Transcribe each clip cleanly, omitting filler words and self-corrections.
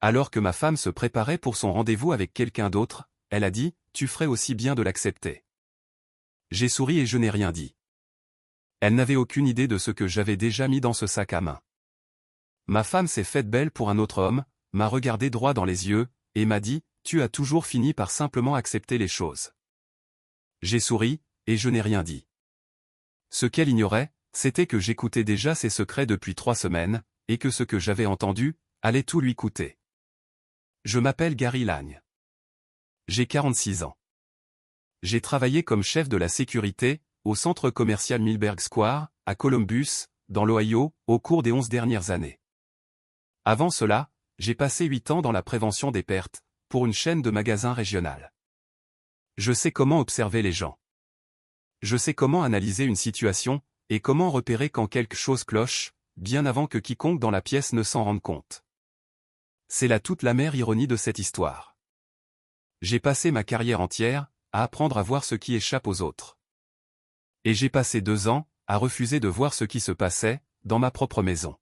Alors que ma femme se préparait pour son rendez-vous avec quelqu'un d'autre, elle a dit, tu ferais aussi bien de l'accepter. J'ai souri et je n'ai rien dit. Elle n'avait aucune idée de ce que j'avais déjà mis dans ce sac à main. Ma femme s'est faite belle pour un autre homme, m'a regardé droit dans les yeux, et m'a dit, tu as toujours fini par simplement accepter les choses. J'ai souri, et je n'ai rien dit. Ce qu'elle ignorait, c'était que j'écoutais déjà ses secrets depuis 3 semaines, et que ce que j'avais entendu, allait tout lui coûter. Je m'appelle Gary Lagne. J'ai 46 ans. J'ai travaillé comme chef de la sécurité, au centre commercial Milberg Square, à Columbus, dans l'Ohio, au cours des 11 dernières années. Avant cela, j'ai passé 8 ans dans la prévention des pertes, pour une chaîne de magasins régionale. Je sais comment observer les gens. Je sais comment analyser une situation, et comment repérer quand quelque chose cloche, bien avant que quiconque dans la pièce ne s'en rende compte. C'est là toute l'amère ironie de cette histoire. J'ai passé ma carrière entière, à apprendre à voir ce qui échappe aux autres. Et j'ai passé 2 ans, à refuser de voir ce qui se passait, dans ma propre maison.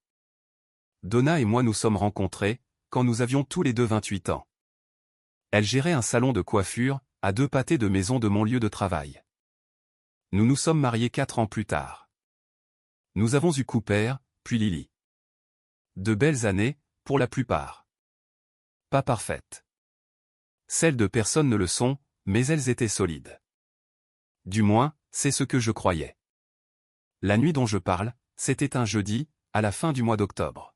Donna et moi nous sommes rencontrés, quand nous avions tous les deux 28 ans. Elle gérait un salon de coiffure, à 2 pâtés de maison de mon lieu de travail. Nous nous sommes mariés 4 ans plus tard. Nous avons eu Cooper, puis Lily. De belles années, pour la plupart. Pas parfaites. Celles de personne ne le sont, mais elles étaient solides. Du moins, c'est ce que je croyais. La nuit dont je parle, c'était un jeudi, à la fin du mois d'octobre.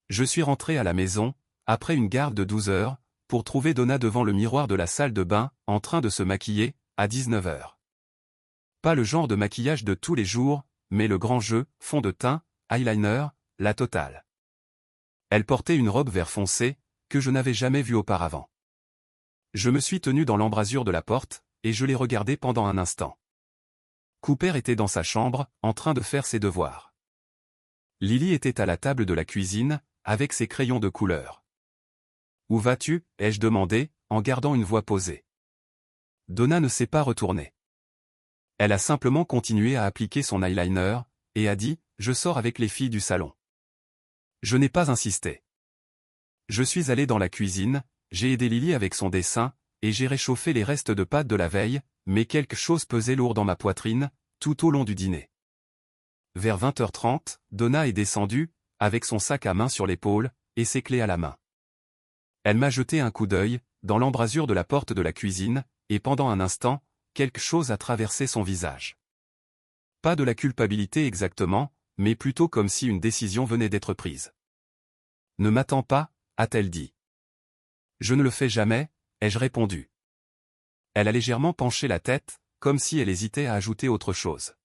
Je suis rentré à la maison, après une garde de 12 heures, pour trouver Donna devant le miroir de la salle de bain, en train de se maquiller, à 19 heures. Pas le genre de maquillage de tous les jours, mais le grand jeu, fond de teint, eyeliner, la totale. Elle portait une robe vert foncé, que je n'avais jamais vue auparavant. Je me suis tenu dans l'embrasure de la porte, et je l'ai regardée pendant un instant. Cooper était dans sa chambre, en train de faire ses devoirs. Lily était à la table de la cuisine, avec ses crayons de couleur. « Où vas-tu » ai-je demandé, en gardant une voix posée. Donna ne s'est pas retournée. Elle a simplement continué à appliquer son eyeliner, et a dit « Je sors avec les filles du salon ». Je n'ai pas insisté. Je suis allé dans la cuisine, j'ai aidé Lily avec son dessin, et j'ai réchauffé les restes de pâtes de la veille, mais quelque chose pesait lourd dans ma poitrine, tout au long du dîner. Vers 20h30, Donna est descendue, avec son sac à main sur l'épaule, et ses clés à la main. Elle m'a jeté un coup d'œil, dans l'embrasure de la porte de la cuisine, et pendant un instant, quelque chose a traversé son visage. Pas de la culpabilité exactement, mais plutôt comme si une décision venait d'être prise. « Ne m'attends pas » a-t-elle dit. « Je ne le fais jamais » ai-je répondu. Elle a légèrement penché la tête, comme si elle hésitait à ajouter autre chose.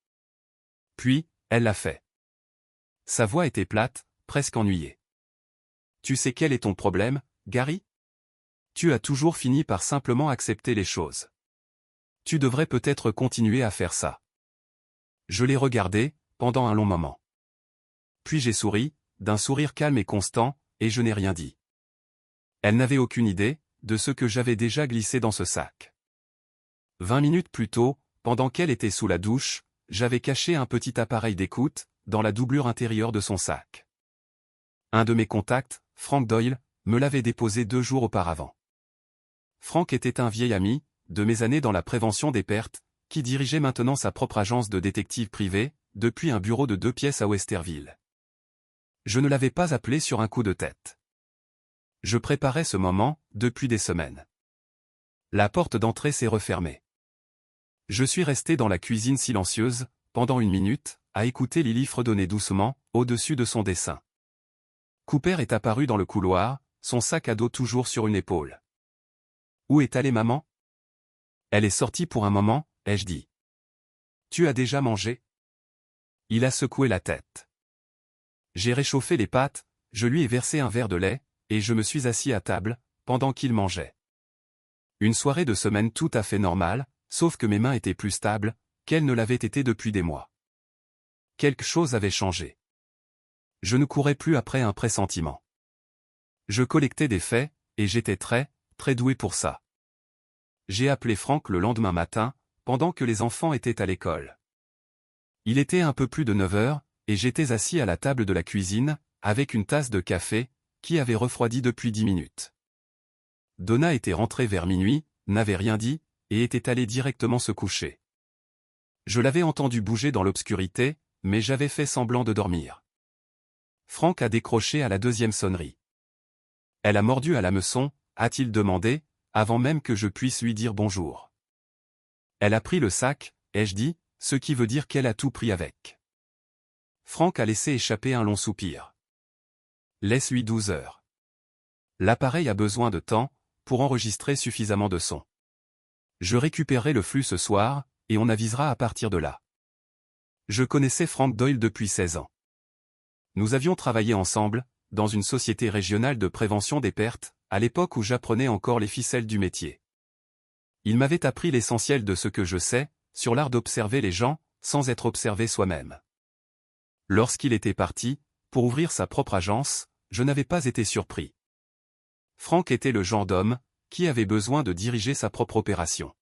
Puis, elle l'a fait. Sa voix était plate, presque ennuyée. « Tu sais quel est ton problème, Gary ? Tu as toujours fini par simplement accepter les choses. Tu devrais peut-être continuer à faire ça. » Je l'ai regardée, pendant un long moment. Puis j'ai souri, d'un sourire calme et constant, et je n'ai rien dit. Elle n'avait aucune idée, de ce que j'avais déjà glissé dans ce sac. 20 minutes plus tôt, pendant qu'elle était sous la douche, j'avais caché un petit appareil d'écoute, dans la doublure intérieure de son sac. Un de mes contacts, Frank Doyle, me l'avait déposé 2 jours auparavant. Frank était un vieil ami, de mes années dans la prévention des pertes, qui dirigeait maintenant sa propre agence de détective privé, depuis un bureau de 2 pièces à Westerville. Je ne l'avais pas appelé sur un coup de tête. Je préparais ce moment, depuis des semaines. La porte d'entrée s'est refermée. Je suis resté dans la cuisine silencieuse, pendant 1 minute, à écouter Lily fredonner doucement, au-dessus de son dessin. Cooper est apparu dans le couloir, son sac à dos toujours sur une épaule. « Où est allée maman ?» Elle est sortie pour un moment, ai-je dit. « Tu as déjà mangé ?» Il a secoué la tête. J'ai réchauffé les pâtes, je lui ai versé un verre de lait, et je me suis assis à table, pendant qu'il mangeait. Une soirée de semaine tout à fait normale, sauf que mes mains étaient plus stables, qu'elles ne l'avaient été depuis des mois. Quelque chose avait changé. Je ne courais plus après un pressentiment. Je collectais des faits, et j'étais très doué pour ça. J'ai appelé Frank le lendemain matin, pendant que les enfants étaient à l'école. Il était un peu plus de 9 heures, et j'étais assis à la table de la cuisine, avec une tasse de café, qui avait refroidi depuis 10 minutes. Donna était rentrée vers minuit, n'avait rien dit, et était allée directement se coucher. Je l'avais entendu bouger dans l'obscurité, mais j'avais fait semblant de dormir. Franck a décroché à la deuxième sonnerie. Elle a mordu à l'hameçon, a-t-il demandé, avant même que je puisse lui dire bonjour. Elle a pris le sac, ai-je dit, ce qui veut dire qu'elle a tout pris avec. Franck a laissé échapper un long soupir. Laisse-lui 12 heures. L'appareil a besoin de temps, pour enregistrer suffisamment de sons. Je récupérerai le flux ce soir, et on avisera à partir de là. Je connaissais Frank Doyle depuis 16 ans. Nous avions travaillé ensemble, dans une société régionale de prévention des pertes, à l'époque où j'apprenais encore les ficelles du métier. Il m'avait appris l'essentiel de ce que je sais, sur l'art d'observer les gens, sans être observé soi-même. Lorsqu'il était parti, pour ouvrir sa propre agence, je n'avais pas été surpris. Frank était le genre d'homme, qui avait besoin de diriger sa propre opération.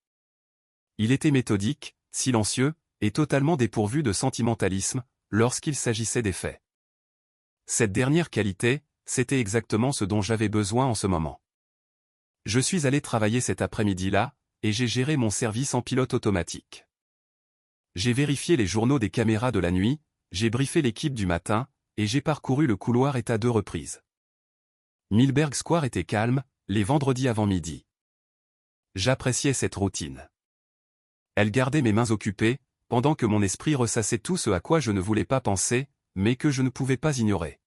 Il était méthodique, silencieux, et totalement dépourvu de sentimentalisme, lorsqu'il s'agissait des faits. Cette dernière qualité, c'était exactement ce dont j'avais besoin en ce moment. Je suis allé travailler cet après-midi-là, et j'ai géré mon service en pilote automatique. J'ai vérifié les journaux des caméras de la nuit, j'ai briefé l'équipe du matin, et j'ai parcouru le couloir à 2 reprises. Milberg Square était calme, les vendredis avant midi. J'appréciais cette routine. Elle gardait mes mains occupées, pendant que mon esprit ressassait tout ce à quoi je ne voulais pas penser, mais que je ne pouvais pas ignorer.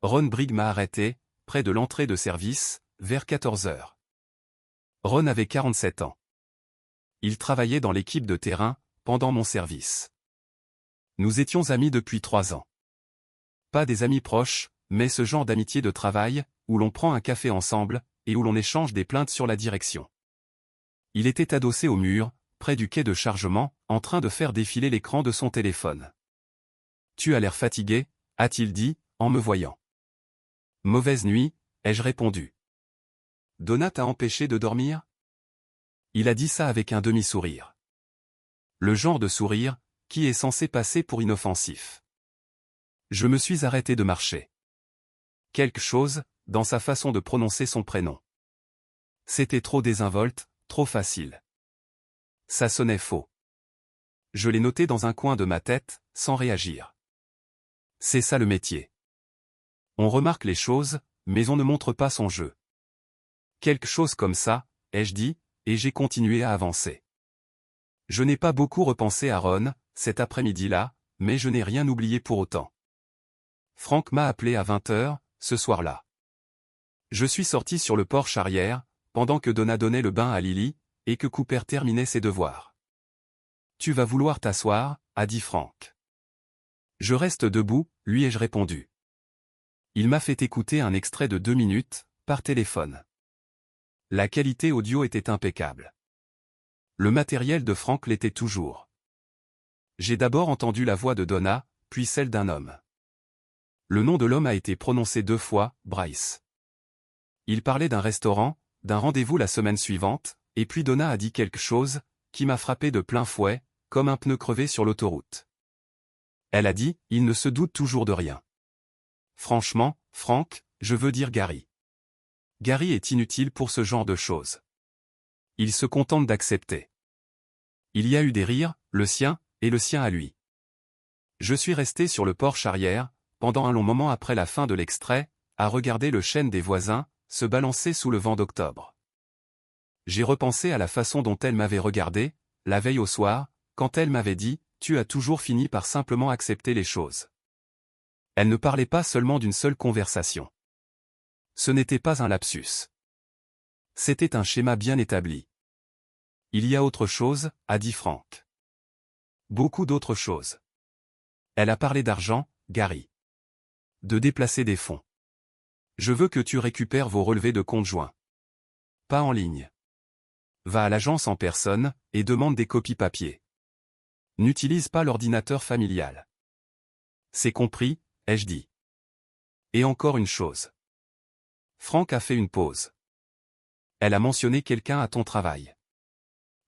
Ron Brigg m'a arrêté, près de l'entrée de service, vers 14 heures. Ron avait 47 ans. Il travaillait dans l'équipe de terrain, pendant mon service. Nous étions amis depuis 3 ans. Pas des amis proches, mais ce genre d'amitié de travail, où l'on prend un café ensemble, et où l'on échange des plaintes sur la direction. Il était adossé au mur, près du quai de chargement, en train de faire défiler l'écran de son téléphone. « Tu as l'air fatigué », a-t-il dit, en me voyant. « Mauvaise nuit », ai-je répondu. « Donna t'a empêché de dormir ?» Il a dit ça avec un demi-sourire. Le genre de sourire, qui est censé passer pour inoffensif. Je me suis arrêté de marcher. Quelque chose, dans sa façon de prononcer son prénom. C'était trop désinvolte, trop facile. Ça sonnait faux. Je l'ai noté dans un coin de ma tête, sans réagir. C'est ça le métier. On remarque les choses, mais on ne montre pas son jeu. Quelque chose comme ça, ai-je dit, et j'ai continué à avancer. Je n'ai pas beaucoup repensé à Ron, cet après-midi-là, mais je n'ai rien oublié pour autant. Frank m'a appelé à 20 heures, ce soir-là. Je suis sorti sur le porche arrière, pendant que Donna donnait le bain à Lily, et que Cooper terminait ses devoirs. « Tu vas vouloir t'asseoir » a dit Frank. « Je reste debout » lui ai-je répondu. Il m'a fait écouter un extrait de 2 minutes, par téléphone. La qualité audio était impeccable. Le matériel de Frank l'était toujours. J'ai d'abord entendu la voix de Donna, puis celle d'un homme. Le nom de l'homme a été prononcé 2 fois, Bryce. Il parlait d'un restaurant, d'un rendez-vous la semaine suivante, et puis Donna a dit quelque chose, qui m'a frappé de plein fouet, comme un pneu crevé sur l'autoroute. Elle a dit, il ne se doute toujours de rien. Franchement, Frank, je veux dire Gary. Gary est inutile pour ce genre de choses. Il se contente d'accepter. Il y a eu des rires, le sien, et le sien à lui. Je suis resté sur le porche arrière, pendant un long moment après la fin de l'extrait, à regarder le chêne des voisins, se balancer sous le vent d'octobre. J'ai repensé à la façon dont elle m'avait regardé, la veille au soir, quand elle m'avait dit, « Tu as toujours fini par simplement accepter les choses. » Elle ne parlait pas seulement d'une seule conversation. Ce n'était pas un lapsus. C'était un schéma bien établi. Il y a autre chose, a dit Frank. Beaucoup d'autres choses. Elle a parlé d'argent, Gary. De déplacer des fonds. Je veux que tu récupères vos relevés de compte joints. Pas en ligne. Va à l'agence en personne, et demande des copies papier. N'utilise pas l'ordinateur familial. C'est compris, ai-je dit. Et encore une chose. Frank a fait une pause. Elle a mentionné quelqu'un à ton travail.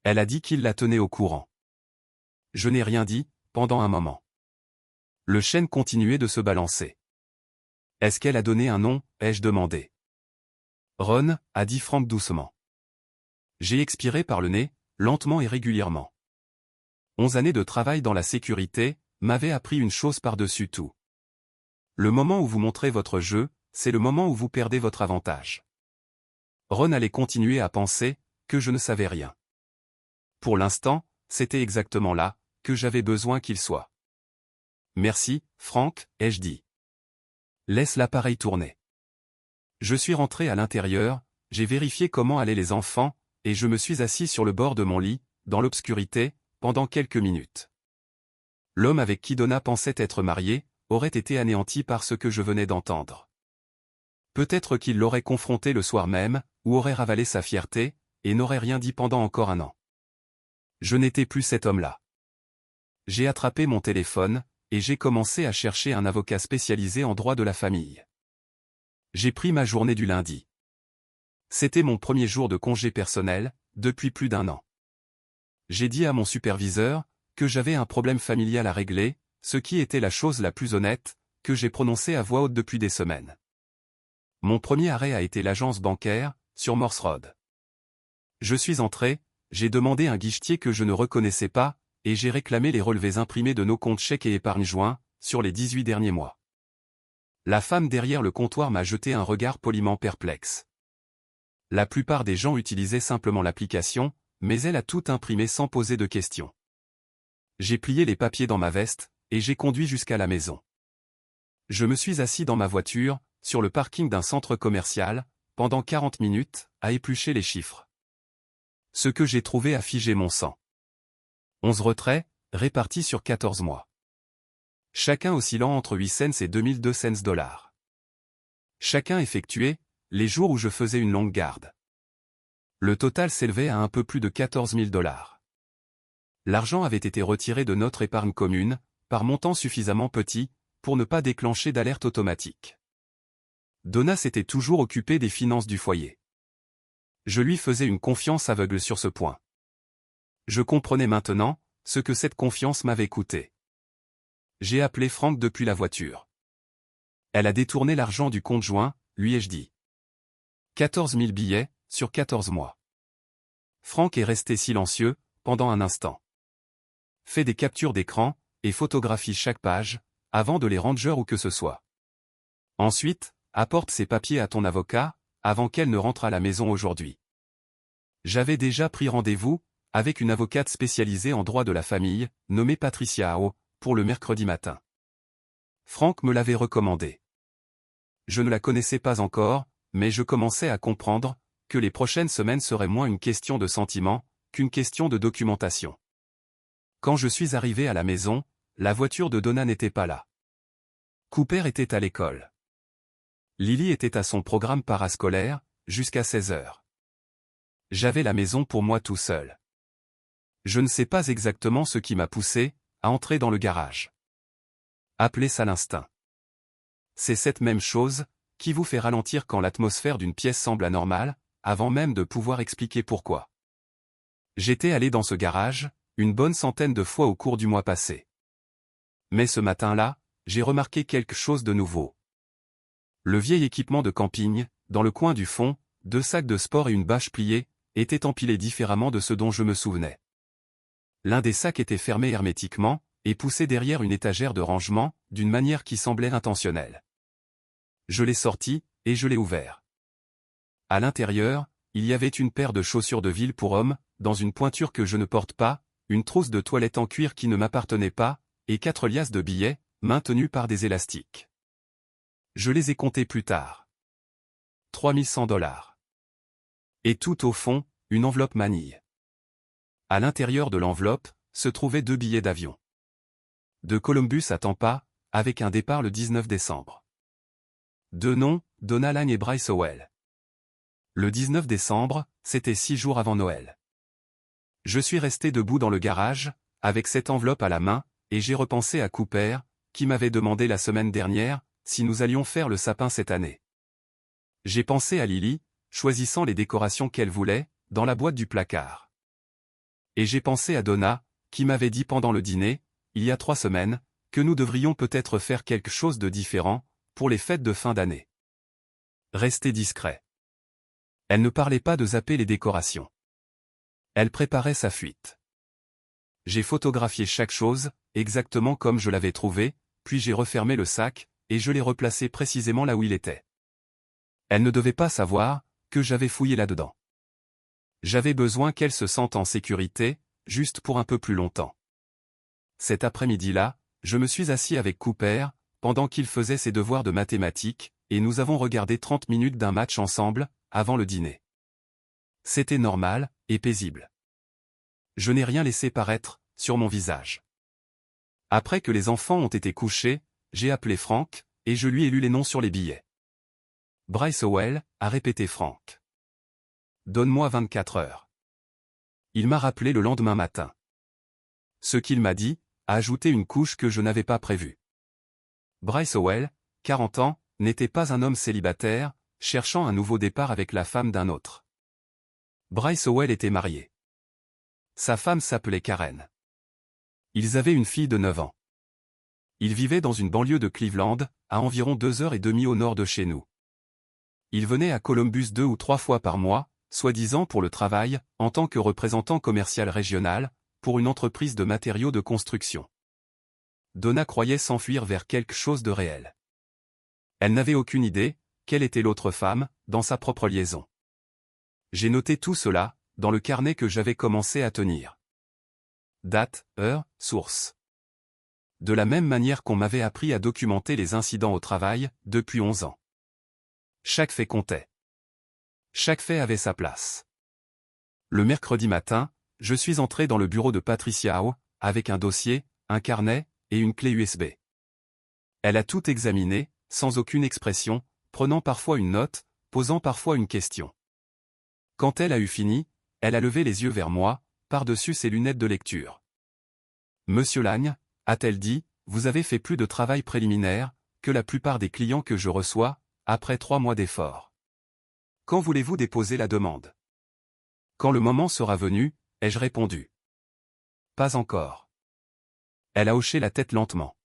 Elle a dit qu'il la tenait au courant. Je n'ai rien dit, pendant un moment. Le chêne continuait de se balancer. Est-ce qu'elle a donné un nom, ai-je demandé. Ron, a dit Frank doucement. J'ai expiré par le nez, lentement et régulièrement. 11 années de travail dans la sécurité m'avaient appris une chose par-dessus tout. Le moment où vous montrez votre jeu, c'est le moment où vous perdez votre avantage. Ron allait continuer à penser que je ne savais rien. Pour l'instant, c'était exactement là que j'avais besoin qu'il soit. Merci, Frank, ai-je dit. Laisse l'appareil tourner. Je suis rentré à l'intérieur, j'ai vérifié comment allaient les enfants, et je me suis assis sur le bord de mon lit, dans l'obscurité, pendant quelques minutes. L'homme avec qui Donna pensait être mariée aurait été anéanti par ce que je venais d'entendre. Peut-être qu'il l'aurait confronté le soir même, ou aurait ravalé sa fierté, et n'aurait rien dit pendant encore un an. Je n'étais plus cet homme-là. J'ai attrapé mon téléphone, et j'ai commencé à chercher un avocat spécialisé en droit de la famille. J'ai pris ma journée du lundi. C'était mon premier jour de congé personnel, depuis plus d'1 an. J'ai dit à mon superviseur que j'avais un problème familial à régler, ce qui était la chose la plus honnête que j'ai prononcée à voix haute depuis des semaines. Mon premier arrêt a été l'agence bancaire, sur Morse Road. Je suis entré, j'ai demandé un guichetier que je ne reconnaissais pas, et j'ai réclamé les relevés imprimés de nos comptes chèques et épargne joints, sur les 18 derniers mois. La femme derrière le comptoir m'a jeté un regard poliment perplexe. La plupart des gens utilisaient simplement l'application, mais elle a tout imprimé sans poser de questions. J'ai plié les papiers dans ma veste, et j'ai conduit jusqu'à la maison. Je me suis assis dans ma voiture, sur le parking d'un centre commercial, pendant 40 minutes, à éplucher les chiffres. Ce que j'ai trouvé a figé mon sang. 11 retraits, répartis sur 14 mois. Chacun oscillant entre 8 cents et 2200 $. Chacun effectué, les jours où je faisais une longue garde. Le total s'élevait à un peu plus de 14 000 $. L'argent avait été retiré de notre épargne commune, par montant suffisamment petit, pour ne pas déclencher d'alerte automatique. Donna s'était toujours occupée des finances du foyer. Je lui faisais une confiance aveugle sur ce point. Je comprenais maintenant ce que cette confiance m'avait coûté. J'ai appelé Frank depuis la voiture. Elle a détourné l'argent du compte joint, lui ai-je dit. 14 000 billets, sur 14 mois. Frank est resté silencieux, pendant un instant. Fait des captures d'écran, et photographie chaque page, avant de les rendre où que ce soit. Ensuite, apporte ces papiers à ton avocat, avant qu'elle ne rentre à la maison aujourd'hui. J'avais déjà pris rendez-vous, avec une avocate spécialisée en droit de la famille, nommée Patricia Ao, pour le mercredi matin. Frank me l'avait recommandé. Je ne la connaissais pas encore, mais je commençais à comprendre que les prochaines semaines seraient moins une question de sentiment qu'une question de documentation. Quand je suis arrivé à la maison, la voiture de Donna n'était pas là. Cooper était à l'école. Lily était à son programme parascolaire, jusqu'à 16 heures. J'avais la maison pour moi tout seul. Je ne sais pas exactement ce qui m'a poussé à entrer dans le garage. Appelez ça l'instinct. C'est cette même chose qui vous fait ralentir quand l'atmosphère d'une pièce semble anormale, avant même de pouvoir expliquer pourquoi. J'étais allé dans ce garage une bonne centaine de fois au cours du mois passé. Mais ce matin-là, j'ai remarqué quelque chose de nouveau. Le vieil équipement de camping, dans le coin du fond, 2 sacs de sport et une bâche pliée, était empilé différemment de ce dont je me souvenais. L'un des sacs était fermé hermétiquement, et poussé derrière une étagère de rangement, d'une manière qui semblait intentionnelle. Je l'ai sorti, et je l'ai ouvert. À l'intérieur, il y avait une paire de chaussures de ville pour hommes, dans une pointure que je ne porte pas, une trousse de toilette en cuir qui ne m'appartenait pas, et 4 liasses de billets, maintenus par des élastiques. Je les ai comptés plus tard. 3100 $. Et tout au fond, une enveloppe manille. À l'intérieur de l'enveloppe, se trouvaient 2 billets d'avion. De Columbus à Tampa, avec un départ le 19 décembre. 2 noms, Donna Lang et Bryce Howell. Le 19 décembre, c'était 6 jours avant Noël. Je suis resté debout dans le garage, avec cette enveloppe à la main, et j'ai repensé à Cooper, qui m'avait demandé la semaine dernière si nous allions faire le sapin cette année. J'ai pensé à Lily, choisissant les décorations qu'elle voulait, dans la boîte du placard. Et j'ai pensé à Donna, qui m'avait dit pendant le dîner, il y a 3 semaines, que nous devrions peut-être faire quelque chose de différent, pour les fêtes de fin d'année. Restez discret. Elle ne parlait pas de zapper les décorations. Elle préparait sa fuite. J'ai photographié chaque chose, exactement comme je l'avais trouvé, puis j'ai refermé le sac, et je l'ai replacé précisément là où il était. Elle ne devait pas savoir que j'avais fouillé là-dedans. J'avais besoin qu'elle se sente en sécurité, juste pour un peu plus longtemps. Cet après-midi-là, je me suis assis avec Cooper, pendant qu'il faisait ses devoirs de mathématiques, et nous avons regardé 30 minutes d'un match ensemble, avant le dîner. C'était normal, et paisible. Je n'ai rien laissé paraître, sur mon visage. Après que les enfants ont été couchés, j'ai appelé Frank, et je lui ai lu les noms sur les billets. Bryce Howell, a répété Frank. Donne-moi 24 heures. Il m'a rappelé le lendemain matin. Ce qu'il m'a dit, a ajouté une couche que je n'avais pas prévue. Bryce Howell, 40 ans, n'était pas un homme célibataire, cherchant un nouveau départ avec la femme d'un autre. Bryce Howell était marié. Sa femme s'appelait Karen. Ils avaient une fille de 9 ans. Ils vivaient dans une banlieue de Cleveland, à environ 2h30 au nord de chez nous. Ils venaient à Columbus 2 ou 3 fois par mois, soi-disant pour le travail, en tant que représentant commercial régional, pour une entreprise de matériaux de construction. Donna croyait s'enfuir vers quelque chose de réel. Elle n'avait aucune idée, quelle était l'autre femme, dans sa propre liaison. J'ai noté tout cela, dans le carnet que j'avais commencé à tenir. Date, heure, source. De la même manière qu'on m'avait appris à documenter les incidents au travail, depuis 11 ans. Chaque fait comptait. Chaque fait avait sa place. Le mercredi matin, je suis entré dans le bureau de Patricia Howe, avec un dossier, un carnet, et une clé USB. Elle a tout examiné, sans aucune expression, prenant parfois une note, posant parfois une question. Quand elle a eu fini, elle a levé les yeux vers moi, par-dessus ses lunettes de lecture. Monsieur Lagne, a-t-elle dit, vous avez fait plus de travail préliminaire, que la plupart des clients que je reçois, après 3 mois d'efforts. Quand voulez-vous déposer la demande? Quand le moment sera venu, ai-je répondu. Pas encore. Elle a hoché la tête lentement.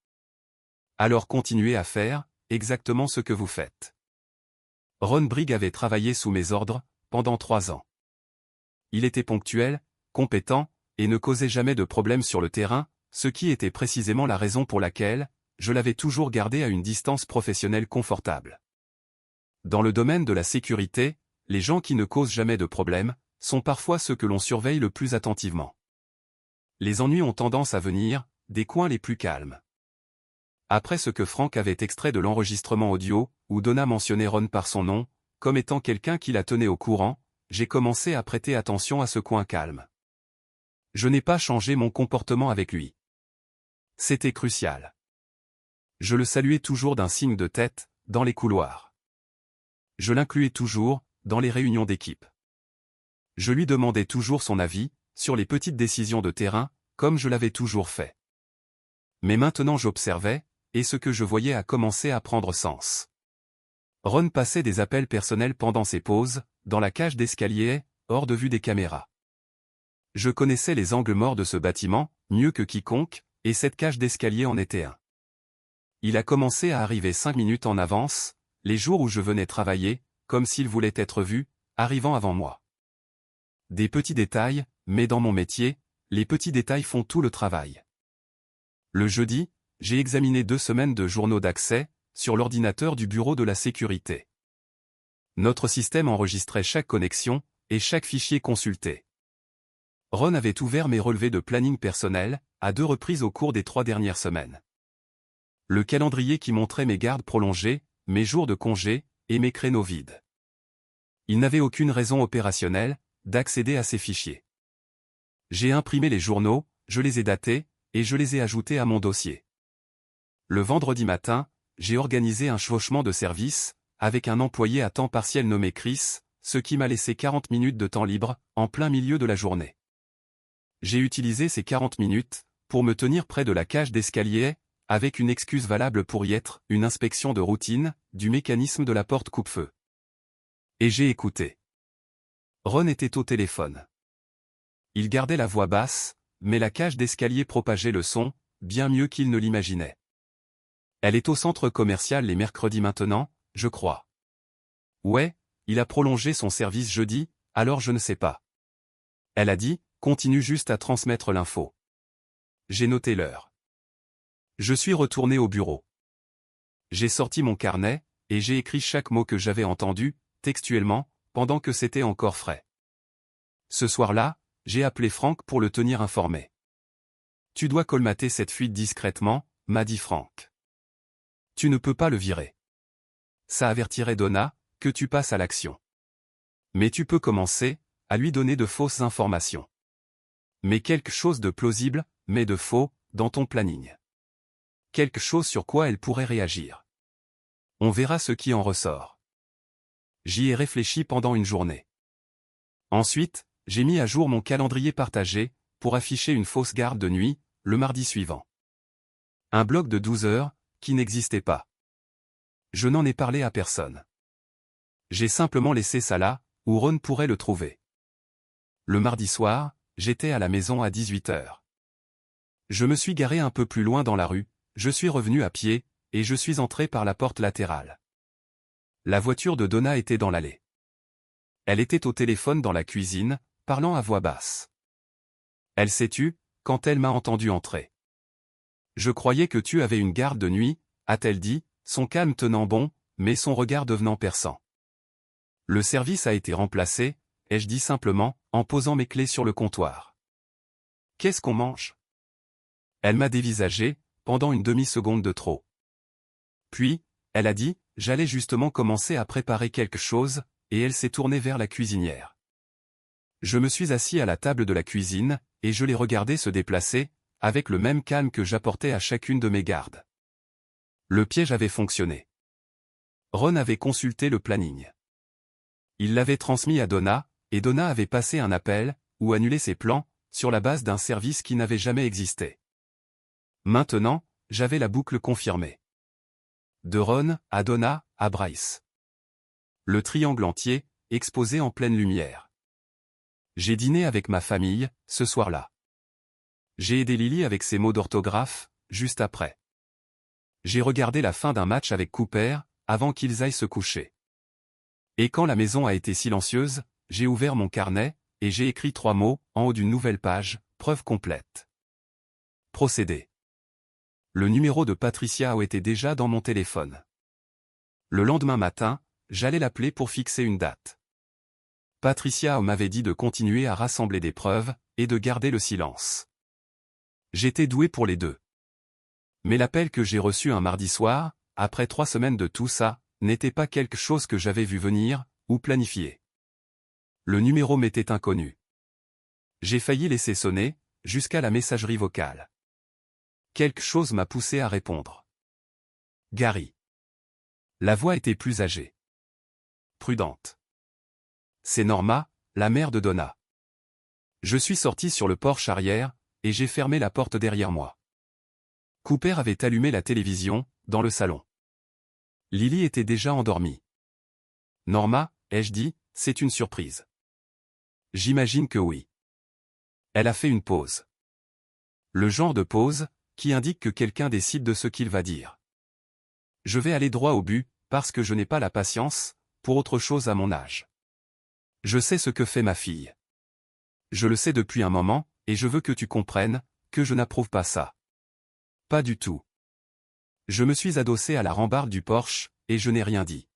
Alors continuez à faire, exactement ce que vous faites. Ron Brigg avait travaillé sous mes ordres, pendant 3 ans. Il était ponctuel, compétent, et ne causait jamais de problème sur le terrain, ce qui était précisément la raison pour laquelle, je l'avais toujours gardé à une distance professionnelle confortable. Dans le domaine de la sécurité, les gens qui ne causent jamais de problème, sont parfois ceux que l'on surveille le plus attentivement. Les ennuis ont tendance à venir, des coins les plus calmes. Après ce que Frank avait extrait de l'enregistrement audio, où Donna mentionnait Ron par son nom, comme étant quelqu'un qui la tenait au courant, j'ai commencé à prêter attention à ce coin calme. Je n'ai pas changé mon comportement avec lui. C'était crucial. Je le saluais toujours d'un signe de tête, dans les couloirs. Je l'incluais toujours, dans les réunions d'équipe. Je lui demandais toujours son avis, sur les petites décisions de terrain, comme je l'avais toujours fait. Mais maintenant j'observais, et ce que je voyais a commencé à prendre sens. Ron passait des appels personnels pendant ses pauses, dans la cage d'escalier, hors de vue des caméras. Je connaissais les angles morts de ce bâtiment, mieux que quiconque, et cette cage d'escalier en était un. Il a commencé à arriver 5 minutes en avance, les jours où je venais travailler, comme s'il voulait être vu, arrivant avant moi. Des petits détails, mais dans mon métier, les petits détails font tout le travail. Le jeudi, j'ai examiné 2 semaines de journaux d'accès, sur l'ordinateur du bureau de la sécurité. Notre système enregistrait chaque connexion, et chaque fichier consulté. Ron avait ouvert mes relevés de planning personnel, à 2 reprises au cours des 3 dernières semaines. Le calendrier qui montrait mes gardes prolongées, mes jours de congé, et mes créneaux vides. Il n'avait aucune raison opérationnelle, d'accéder à ces fichiers. J'ai imprimé les journaux, je les ai datés, et je les ai ajoutés à mon dossier. Le vendredi matin, j'ai organisé un chevauchement de service, avec un employé à temps partiel nommé Chris, ce qui m'a laissé 40 minutes de temps libre, en plein milieu de la journée. J'ai utilisé ces 40 minutes, pour me tenir près de la cage d'escalier, avec une excuse valable pour y être, une inspection de routine, du mécanisme de la porte coupe-feu. Et j'ai écouté. Ron était au téléphone. Il gardait la voix basse, mais la cage d'escalier propageait le son, bien mieux qu'il ne l'imaginait. Elle est au centre commercial les mercredis maintenant, je crois. Ouais, il a prolongé son service jeudi, alors je ne sais pas. Elle a dit, continue juste à transmettre l'info. J'ai noté l'heure. Je suis retourné au bureau. J'ai sorti mon carnet, et j'ai écrit chaque mot que j'avais entendu, textuellement, pendant que c'était encore frais. Ce soir-là, j'ai appelé Frank pour le tenir informé. Tu dois colmater cette fuite discrètement, m'a dit Frank. Tu ne peux pas le virer. Ça avertirait Donna, que tu passes à l'action. Mais tu peux commencer, à lui donner de fausses informations. Mais quelque chose de plausible, mais de faux, dans ton planning. Quelque chose sur quoi elle pourrait réagir. On verra ce qui en ressort. J'y ai réfléchi pendant une journée. Ensuite, j'ai mis à jour mon calendrier partagé, pour afficher une fausse garde de nuit, le mardi suivant. Un bloc de 12 heures, qui n'existait pas. Je n'en ai parlé à personne. J'ai simplement laissé ça là, où Ron pourrait le trouver. Le mardi soir, j'étais à la maison à 18 heures. Je me suis garé un peu plus loin dans la rue, je suis revenu à pied, et je suis entré par la porte latérale. La voiture de Donna était dans l'allée. Elle était au téléphone dans la cuisine, parlant à voix basse. Elle s'est tue, quand elle m'a entendu entrer. Je croyais que tu avais une garde de nuit, a-t-elle dit, son calme tenant bon, mais son regard devenant perçant. Le service a été remplacé, ai-je dit simplement, en posant mes clés sur le comptoir. Qu'est-ce qu'on mange? Elle m'a dévisagé, pendant une demi-seconde de trop. Puis, elle a dit, j'allais justement commencer à préparer quelque chose, et elle s'est tournée vers la cuisinière. Je me suis assis à la table de la cuisine, et je l'ai regardée se déplacer, avec le même calme que j'apportais à chacune de mes gardes. Le piège avait fonctionné. Ron avait consulté le planning. Il l'avait transmis à Donna, et Donna avait passé un appel, ou annulé ses plans, sur la base d'un service qui n'avait jamais existé. Maintenant, j'avais la boucle confirmée. De Ron, à Donna, à Bryce. Le triangle entier, exposé en pleine lumière. J'ai dîné avec ma famille, ce soir-là. J'ai aidé Lily avec ses mots d'orthographe, juste après. J'ai regardé la fin d'un match avec Cooper, avant qu'ils aillent se coucher. Et quand la maison a été silencieuse, j'ai ouvert mon carnet, et j'ai écrit 3 mots, en haut d'une nouvelle page, preuve complète. Procédé. Le numéro de Patricia était déjà dans mon téléphone. Le lendemain matin, j'allais l'appeler pour fixer une date. Patricia m'avait dit de continuer à rassembler des preuves, et de garder le silence. J'étais doué pour les deux. Mais l'appel que j'ai reçu un mardi soir, après 3 semaines de tout ça, n'était pas quelque chose que j'avais vu venir, ou planifié. Le numéro m'était inconnu. J'ai failli laisser sonner, jusqu'à la messagerie vocale. Quelque chose m'a poussé à répondre. Gary. La voix était plus âgée. Prudente. C'est Norma, la mère de Donna. Je suis sorti sur le porche arrière, et j'ai fermé la porte derrière moi. Cooper avait allumé la télévision, dans le salon. Lily était déjà endormie. Norma, ai-je dit, c'est une surprise. J'imagine que oui. Elle a fait une pause. Le genre de pause, qui indique que quelqu'un décide de ce qu'il va dire. Je vais aller droit au but, parce que je n'ai pas la patience, pour autre chose à mon âge. Je sais ce que fait ma fille. Je le sais depuis un moment, et je veux que tu comprennes, que je n'approuve pas ça. Pas du tout. Je me suis adossé à la rambarde du porche, et je n'ai rien dit.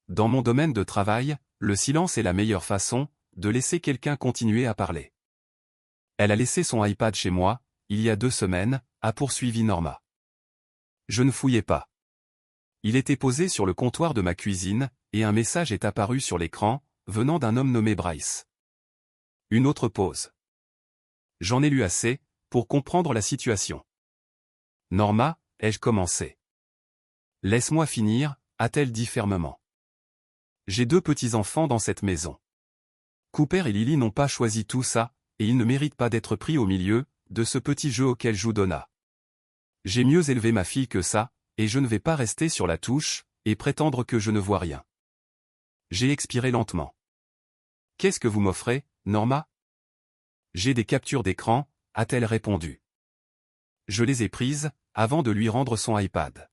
Dans mon domaine de travail, le silence est la meilleure façon, de laisser quelqu'un continuer à parler. Elle a laissé son iPad chez moi, il y a 2 semaines, a poursuivi Norma. Je ne fouillais pas. Il était posé sur le comptoir de ma cuisine, et un message est apparu sur l'écran, venant d'un homme nommé Bryce. Une autre pause. J'en ai lu assez, pour comprendre la situation. Norma, ai-je commencé. Laisse-moi finir, a-t-elle dit fermement. J'ai 2 petits-enfants dans cette maison. Cooper et Lily n'ont pas choisi tout ça, et ils ne méritent pas d'être pris au milieu, de ce petit jeu auquel joue Donna. J'ai mieux élevé ma fille que ça, et je ne vais pas rester sur la touche, et prétendre que je ne vois rien. J'ai expiré lentement. Qu'est-ce que vous m'offrez, Norma? J'ai des captures d'écran, a-t-elle répondu. Je les ai prises, avant de lui rendre son iPad.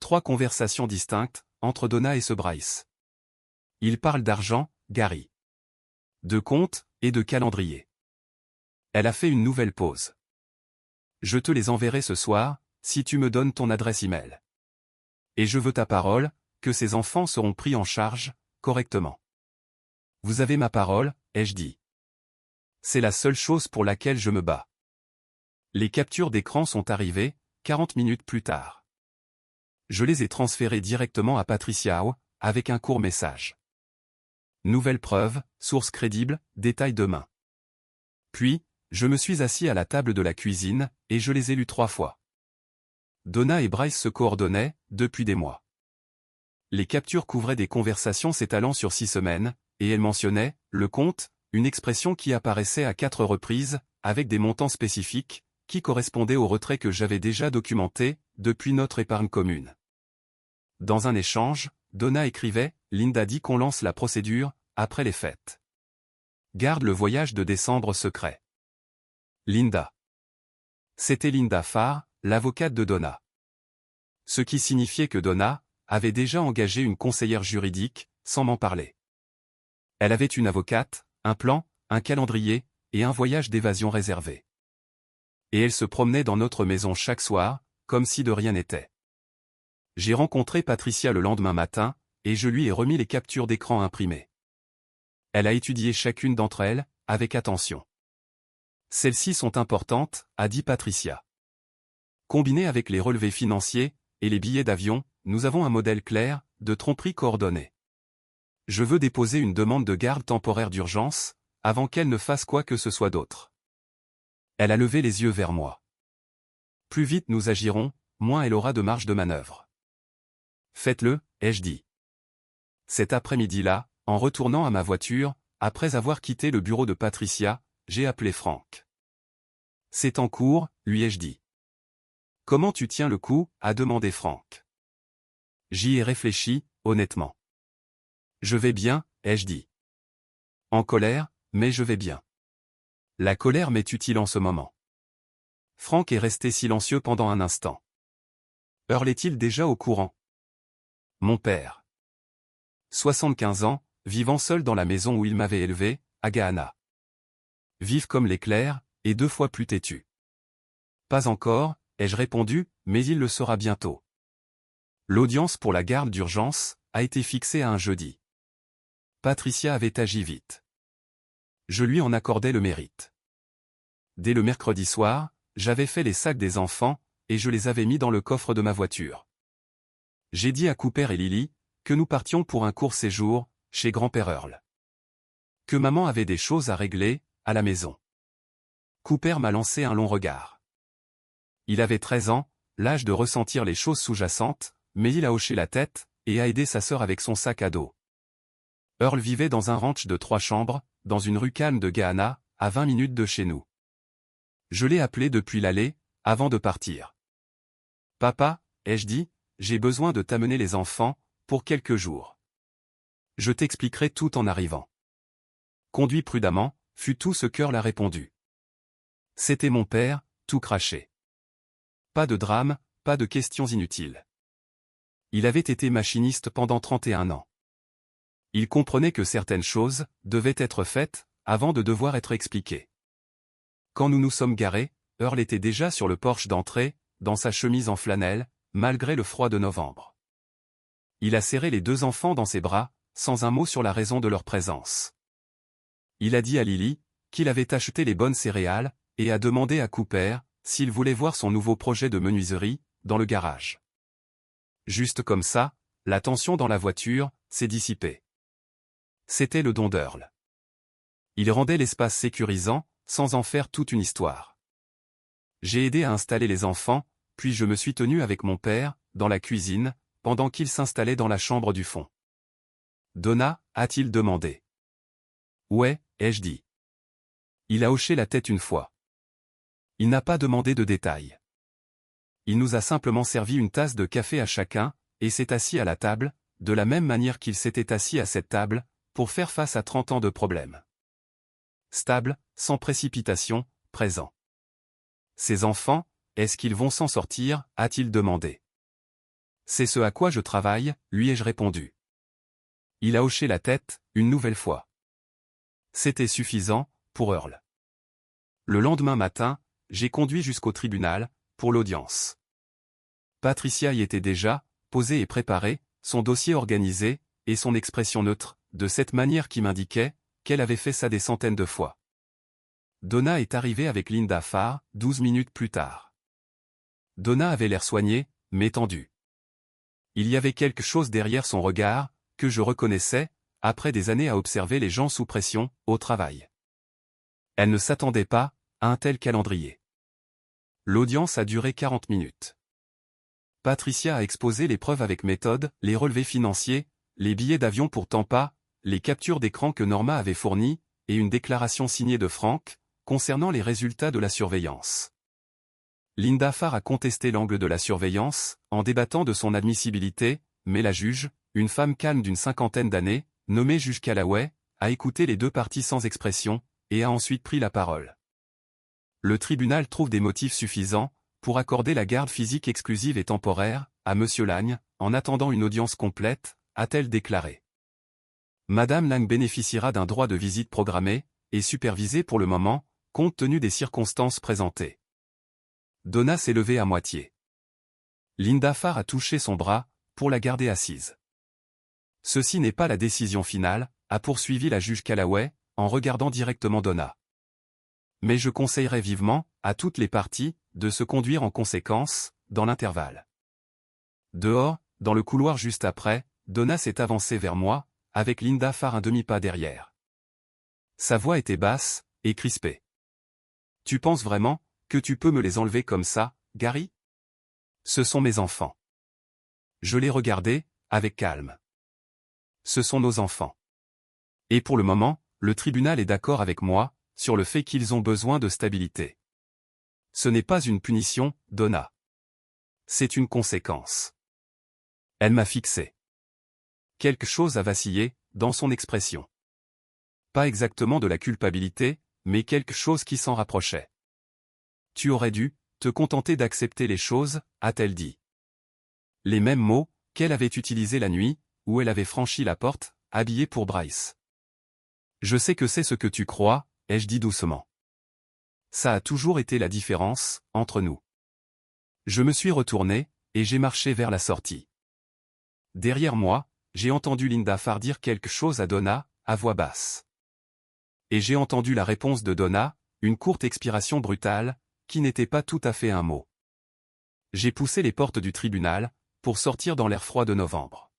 3 conversations distinctes, entre Donna et ce Bryce. Ils parlent d'argent, Gary. De compte, et de calendrier. Elle a fait une nouvelle pause. Je te les enverrai ce soir, si tu me donnes ton adresse email. Et je veux ta parole, que ces enfants seront pris en charge, correctement. Vous avez ma parole, ai-je dit. C'est la seule chose pour laquelle je me bats. Les captures d'écran sont arrivées, 40 minutes plus tard. Je les ai transférées directement à Patricia Howe, avec un court message. Nouvelle preuve, source crédible, détail demain. Puis, je me suis assis à la table de la cuisine, et je les ai lus 3 fois. Donna et Bryce se coordonnaient, depuis des mois. Les captures couvraient des conversations s'étalant sur 6 semaines, et elles mentionnaient « le compte », une expression qui apparaissait à 4 reprises, avec des montants spécifiques, qui correspondaient aux retraits que j'avais déjà documentés, depuis notre épargne commune. Dans un échange, Donna écrivait « Linda dit qu'on lance la procédure, après les fêtes. Garde le voyage de décembre secret. » Linda. C'était Linda Farr, l'avocate de Donna. Ce qui signifiait que Donna avait déjà engagé une conseillère juridique, sans m'en parler. Elle avait une avocate, un plan, un calendrier, et un voyage d'évasion réservé. Et elle se promenait dans notre maison chaque soir, comme si de rien n'était. J'ai rencontré Patricia le lendemain matin, et je lui ai remis les captures d'écran imprimées. Elle a étudié chacune d'entre elles, avec attention. Celles-ci sont importantes, a dit Patricia. Combinées avec les relevés financiers, et les billets d'avion, nous avons un modèle clair, de tromperie coordonnée. Je veux déposer une demande de garde temporaire d'urgence, avant qu'elle ne fasse quoi que ce soit d'autre. Elle a levé les yeux vers moi. Plus vite nous agirons, moins elle aura de marge de manœuvre. Faites-le, ai-je dit. Cet après-midi-là, en retournant à ma voiture, après avoir quitté le bureau de Patricia, j'ai appelé Frank. C'est en cours, lui ai-je dit. Comment tu tiens le coup, a demandé Frank. J'y ai réfléchi, honnêtement. Je vais bien, ai-je dit. En colère, mais je vais bien. La colère m'est utile en ce moment. Frank est resté silencieux pendant un instant. Earl est-il déjà au courant? Mon père. 75 ans, vivant seul dans la maison où il m'avait élevé, à Gahanna. Vive comme l'éclair, et 2 fois plus têtu. Pas encore, ai-je répondu, mais il le sera bientôt. L'audience pour la garde d'urgence a été fixée à un jeudi. Patricia avait agi vite. Je lui en accordais le mérite. Dès le mercredi soir, j'avais fait les sacs des enfants, et je les avais mis dans le coffre de ma voiture. J'ai dit à Cooper et Lily que nous partions pour un court séjour, chez grand-père Earl. Que maman avait des choses à régler, à la maison. Cooper m'a lancé un long regard. Il avait 13 ans, l'âge de ressentir les choses sous-jacentes, mais il a hoché la tête, et a aidé sa sœur avec son sac à dos. Earl vivait dans un ranch de 3 chambres, dans une rue calme de Gahanna, à 20 minutes de chez nous. Je l'ai appelé depuis l'allée, avant de partir. Papa, ai-je dit, j'ai besoin de t'amener les enfants, pour quelques jours. Je t'expliquerai tout en arrivant. Conduis prudemment, fut tout ce qu'Earl a répondu. C'était mon père, tout craché. Pas de drame, pas de questions inutiles. Il avait été machiniste pendant 31 ans. Il comprenait que certaines choses devaient être faites, avant de devoir être expliquées. Quand nous nous sommes garés, Earl était déjà sur le porche d'entrée, dans sa chemise en flanelle, malgré le froid de novembre. Il a serré les 2 enfants dans ses bras, sans un mot sur la raison de leur présence. Il a dit à Lily qu'il avait acheté les bonnes céréales, et a demandé à Cooper s'il voulait voir son nouveau projet de menuiserie, dans le garage. Juste comme ça, la tension dans la voiture s'est dissipée. C'était le don d'Earl. Il rendait l'espace sécurisant, sans en faire toute une histoire. J'ai aidé à installer les enfants, puis je me suis tenu avec mon père, dans la cuisine, pendant qu'il s'installait dans la chambre du fond. Donna, a-t-il demandé. Ouais, ai-je dit. Il a hoché la tête une fois. Il n'a pas demandé de détails. Il nous a simplement servi une tasse de café à chacun, et s'est assis à la table, de la même manière qu'il s'était assis à cette table, pour faire face à 30 ans de problèmes. Stable, sans précipitation, présent. Ses enfants, est-ce qu'ils vont s'en sortir, a-t-il demandé. C'est ce à quoi je travaille, lui ai-je répondu. Il a hoché la tête, une nouvelle fois. C'était suffisant, pour Earl. Le lendemain matin, j'ai conduit jusqu'au tribunal, pour l'audience. Patricia y était déjà, posée et préparée, son dossier organisé, et son expression neutre, de cette manière qui m'indiquait qu'elle avait fait ça des centaines de fois. Donna est arrivée avec Linda Farr, 12 minutes plus tard. Donna avait l'air soigné, mais tendu. Il y avait quelque chose derrière son regard, que je reconnaissais, après des années à observer les gens sous pression, au travail. Elle ne s'attendait pas à un tel calendrier. L'audience a duré 40 minutes. Patricia a exposé les preuves avec méthode, les relevés financiers, les billets d'avion pour Tampa, les captures d'écran que Norma avait fournies, et une déclaration signée de Frank, concernant les résultats de la surveillance. Linda Farr a contesté l'angle de la surveillance, en débattant de son admissibilité, mais la juge, une femme calme d'une cinquantaine d'années, nommée juge Callaway, a écouté les deux parties sans expression, et a ensuite pris la parole. Le tribunal trouve des motifs suffisants pour accorder la garde physique exclusive et temporaire à M. Lang, en attendant une audience complète, a-t-elle déclaré. Madame Lang bénéficiera d'un droit de visite programmé et supervisé pour le moment, compte tenu des circonstances présentées. Donna s'est levée à moitié. Linda Farr a touché son bras pour la garder assise. Ceci n'est pas la décision finale, a poursuivi la juge Callaway, en regardant directement Donna. Mais je conseillerais vivement, à toutes les parties, de se conduire en conséquence, dans l'intervalle. Dehors, dans le couloir juste après, Donna s'est avancée vers moi, avec Linda Farr un demi-pas derrière. Sa voix était basse, et crispée. « Tu penses vraiment que tu peux me les enlever comme ça, Gary ? Ce sont mes enfants. » Je l'ai regardé, avec calme. Ce sont nos enfants. Et pour le moment, le tribunal est d'accord avec moi, sur le fait qu'ils ont besoin de stabilité. Ce n'est pas une punition, Donna. C'est une conséquence. Elle m'a fixé. Quelque chose a vacillé, dans son expression. Pas exactement de la culpabilité, mais quelque chose qui s'en rapprochait. Tu aurais dû te contenter d'accepter les choses, a-t-elle dit. Les mêmes mots qu'elle avait utilisés la nuit, où elle avait franchi la porte, habillée pour Bryce. Je sais que c'est ce que tu crois, ai-je dit doucement. Ça a toujours été la différence, entre nous. Je me suis retourné, et j'ai marché vers la sortie. Derrière moi, j'ai entendu Linda Farr dire quelque chose à Donna, à voix basse. Et j'ai entendu la réponse de Donna, une courte expiration brutale, qui n'était pas tout à fait un mot. J'ai poussé les portes du tribunal, pour sortir dans l'air froid de novembre.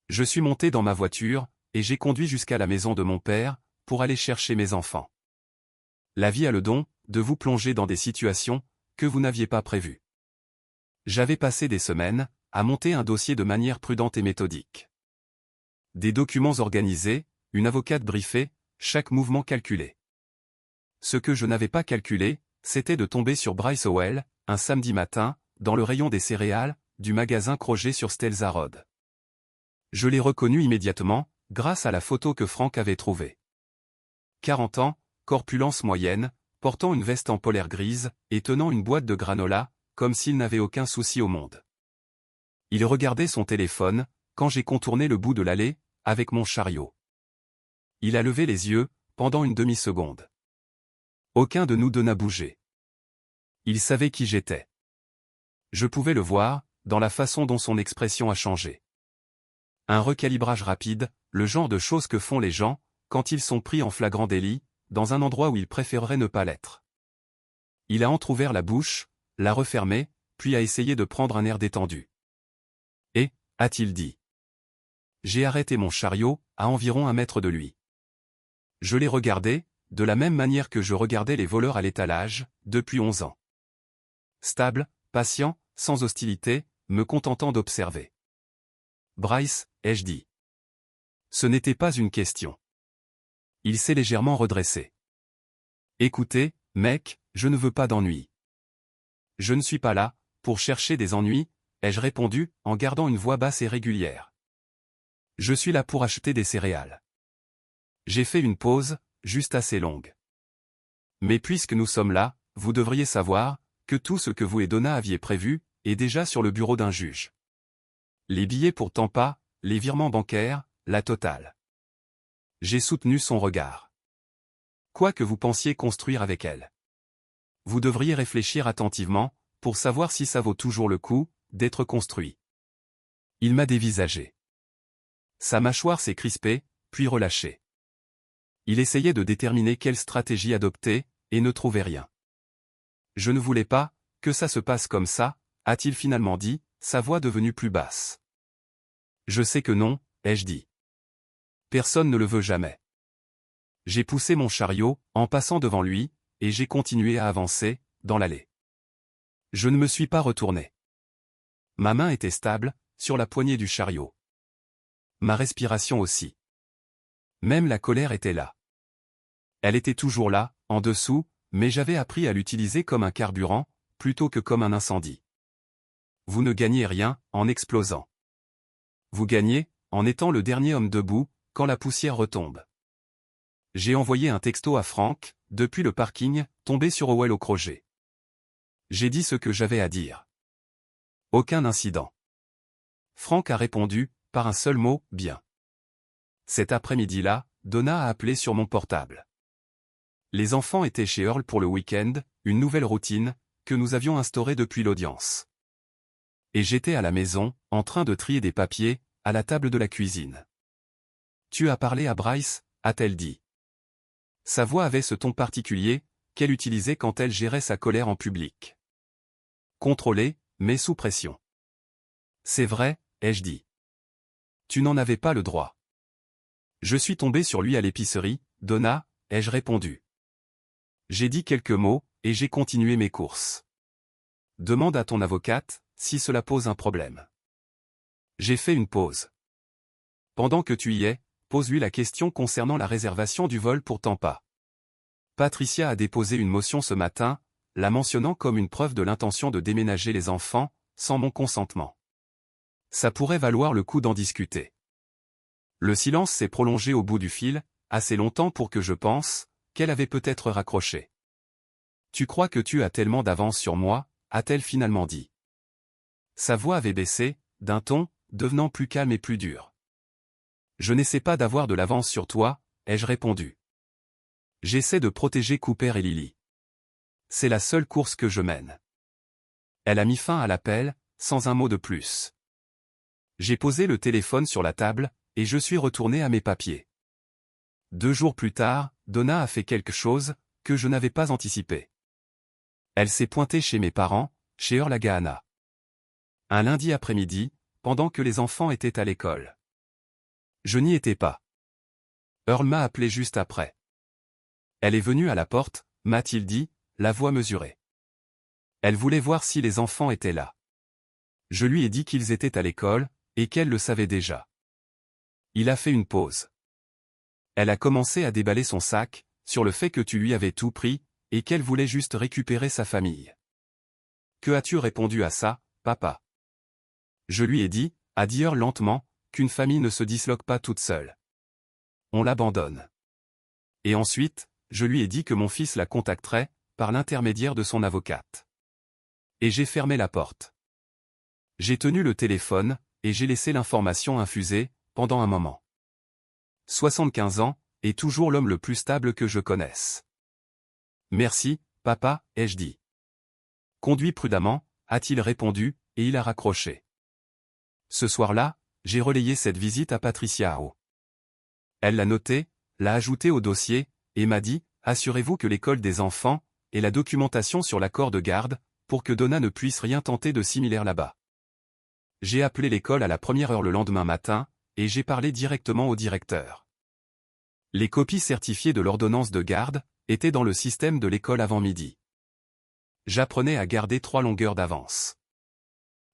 Je suis monté dans ma voiture, et j'ai conduit jusqu'à la maison de mon père, pour aller chercher mes enfants. La vie a le don de vous plonger dans des situations que vous n'aviez pas prévues. J'avais passé des semaines à monter un dossier de manière prudente et méthodique. Des documents organisés, une avocate briefée, chaque mouvement calculé. Ce que je n'avais pas calculé, c'était de tomber sur Bryce Howell, un samedi matin, dans le rayon des céréales, du magasin Kroger sur Stelza Road. Je l'ai reconnu immédiatement, grâce à la photo que Frank avait trouvée. 40 ans, corpulence moyenne, portant une veste en polaire grise, et tenant une boîte de granola, comme s'il n'avait aucun souci au monde. Il regardait son téléphone, quand j'ai contourné le bout de l'allée, avec mon chariot. Il a levé les yeux, pendant une demi-seconde. Aucun de nous deux n'a bougé. Il savait qui j'étais. Je pouvais le voir, dans la façon dont son expression a changé. Un recalibrage rapide, le genre de choses que font les gens, quand ils sont pris en flagrant délit, dans un endroit où ils préféreraient ne pas l'être. Il a entrouvert la bouche, l'a refermée, puis a essayé de prendre un air détendu. Et, a-t-il dit. J'ai arrêté mon chariot, à environ 1 mètre de lui. Je l'ai regardé, de la même manière que je regardais les voleurs à l'étalage, depuis 11 ans. Stable, patient, sans hostilité, me contentant d'observer. Bryce, ai-je dit. Ce n'était pas une question. Il s'est légèrement redressé. Écoutez, mec, je ne veux pas d'ennuis. Je ne suis pas là, pour chercher des ennuis, ai-je répondu, en gardant une voix basse et régulière. Je suis là pour acheter des céréales. J'ai fait une pause, juste assez longue. Mais puisque nous sommes là, vous devriez savoir que tout ce que vous et Donna aviez prévu est déjà sur le bureau d'un juge. Les billets pour Tampa, les virements bancaires, la totale. J'ai soutenu son regard. Quoi que vous pensiez construire avec elle. Vous devriez réfléchir attentivement, pour savoir si ça vaut toujours le coup d'être construit. Il m'a dévisagé. Sa mâchoire s'est crispée, puis relâchée. Il essayait de déterminer quelle stratégie adopter, et ne trouvait rien. Je ne voulais pas que ça se passe comme ça, a-t-il finalement dit, sa voix devenue plus basse. Je sais que non, ai-je dit. Personne ne le veut jamais. J'ai poussé mon chariot, en passant devant lui, et j'ai continué à avancer, dans l'allée. Je ne me suis pas retourné. Ma main était stable, sur la poignée du chariot. Ma respiration aussi. Même la colère était là. Elle était toujours là, en dessous, mais j'avais appris à l'utiliser comme un carburant, plutôt que comme un incendie. Vous ne gagnez rien, en explosant. Vous gagnez, en étant le dernier homme debout, quand la poussière retombe. J'ai envoyé un texto à Frank, depuis le parking, tombé sur Howell au Crochet. J'ai dit ce que j'avais à dire. Aucun incident. Frank a répondu, par un seul mot, bien. Cet après-midi-là, Donna a appelé sur mon portable. Les enfants étaient chez Earl pour le week-end, une nouvelle routine, que nous avions instaurée depuis l'audience. Et j'étais à la maison, en train de trier des papiers, à la table de la cuisine. Tu as parlé à Bryce, a-t-elle dit. Sa voix avait ce ton particulier, qu'elle utilisait quand elle gérait sa colère en public. Contrôlée, mais sous pression. C'est vrai, ai-je dit. Tu n'en avais pas le droit. Je suis tombé sur lui à l'épicerie, Donna, ai-je répondu. J'ai dit quelques mots, et j'ai continué mes courses. Demande à ton avocate, si cela pose un problème. J'ai fait une pause. Pendant que tu y es, pose-lui la question concernant la réservation du vol pour Tampa. Patricia a déposé une motion ce matin, la mentionnant comme une preuve de l'intention de déménager les enfants, sans mon consentement. Ça pourrait valoir le coup d'en discuter. Le silence s'est prolongé au bout du fil, assez longtemps pour que je pense qu'elle avait peut-être raccroché. Tu crois que tu as tellement d'avance sur moi, a-t-elle finalement dit. Sa voix avait baissé, d'un ton, devenant plus calme et plus dur. Je n'essaie pas d'avoir de l'avance sur toi, ai-je répondu. J'essaie de protéger Cooper et Lily. C'est la seule course que je mène. Elle a mis fin à l'appel, sans un mot de plus. J'ai posé le téléphone sur la table, et je suis retourné à mes papiers. 2 jours plus tard, Donna a fait quelque chose que je n'avais pas anticipé. Elle s'est pointée chez mes parents, chez Earl Agahana. Un lundi après-midi, pendant que les enfants étaient à l'école. Je n'y étais pas. Earl m'a appelé juste après. Elle est venue à la porte, m'a-t-il dit, la voix mesurée. Elle voulait voir si les enfants étaient là. Je lui ai dit qu'ils étaient à l'école, et qu'elle le savait déjà. Il a fait une pause. Elle a commencé à déballer son sac, sur le fait que tu lui avais tout pris, et qu'elle voulait juste récupérer sa famille. Que as-tu répondu à ça, papa? Je lui ai dit, a dit Earl lentement, qu'une famille ne se disloque pas toute seule. On l'abandonne. Et ensuite, je lui ai dit que mon fils la contacterait, par l'intermédiaire de son avocate. Et j'ai fermé la porte. J'ai tenu le téléphone, et j'ai laissé l'information infuser, pendant un moment. 75 ans, et toujours l'homme le plus stable que je connaisse. Merci, papa, ai-je dit. Conduis prudemment, a-t-il répondu, et il a raccroché. Ce soir-là, j'ai relayé cette visite à Patricia Howe. Elle l'a notée, l'a ajoutée au dossier, et m'a dit, assurez-vous que l'école des enfants, ait la documentation sur l'accord de garde, pour que Donna ne puisse rien tenter de similaire là-bas. J'ai appelé l'école à la première heure le lendemain matin, et j'ai parlé directement au directeur. Les copies certifiées de l'ordonnance de garde étaient dans le système de l'école avant midi. J'apprenais à garder 3 longueurs d'avance.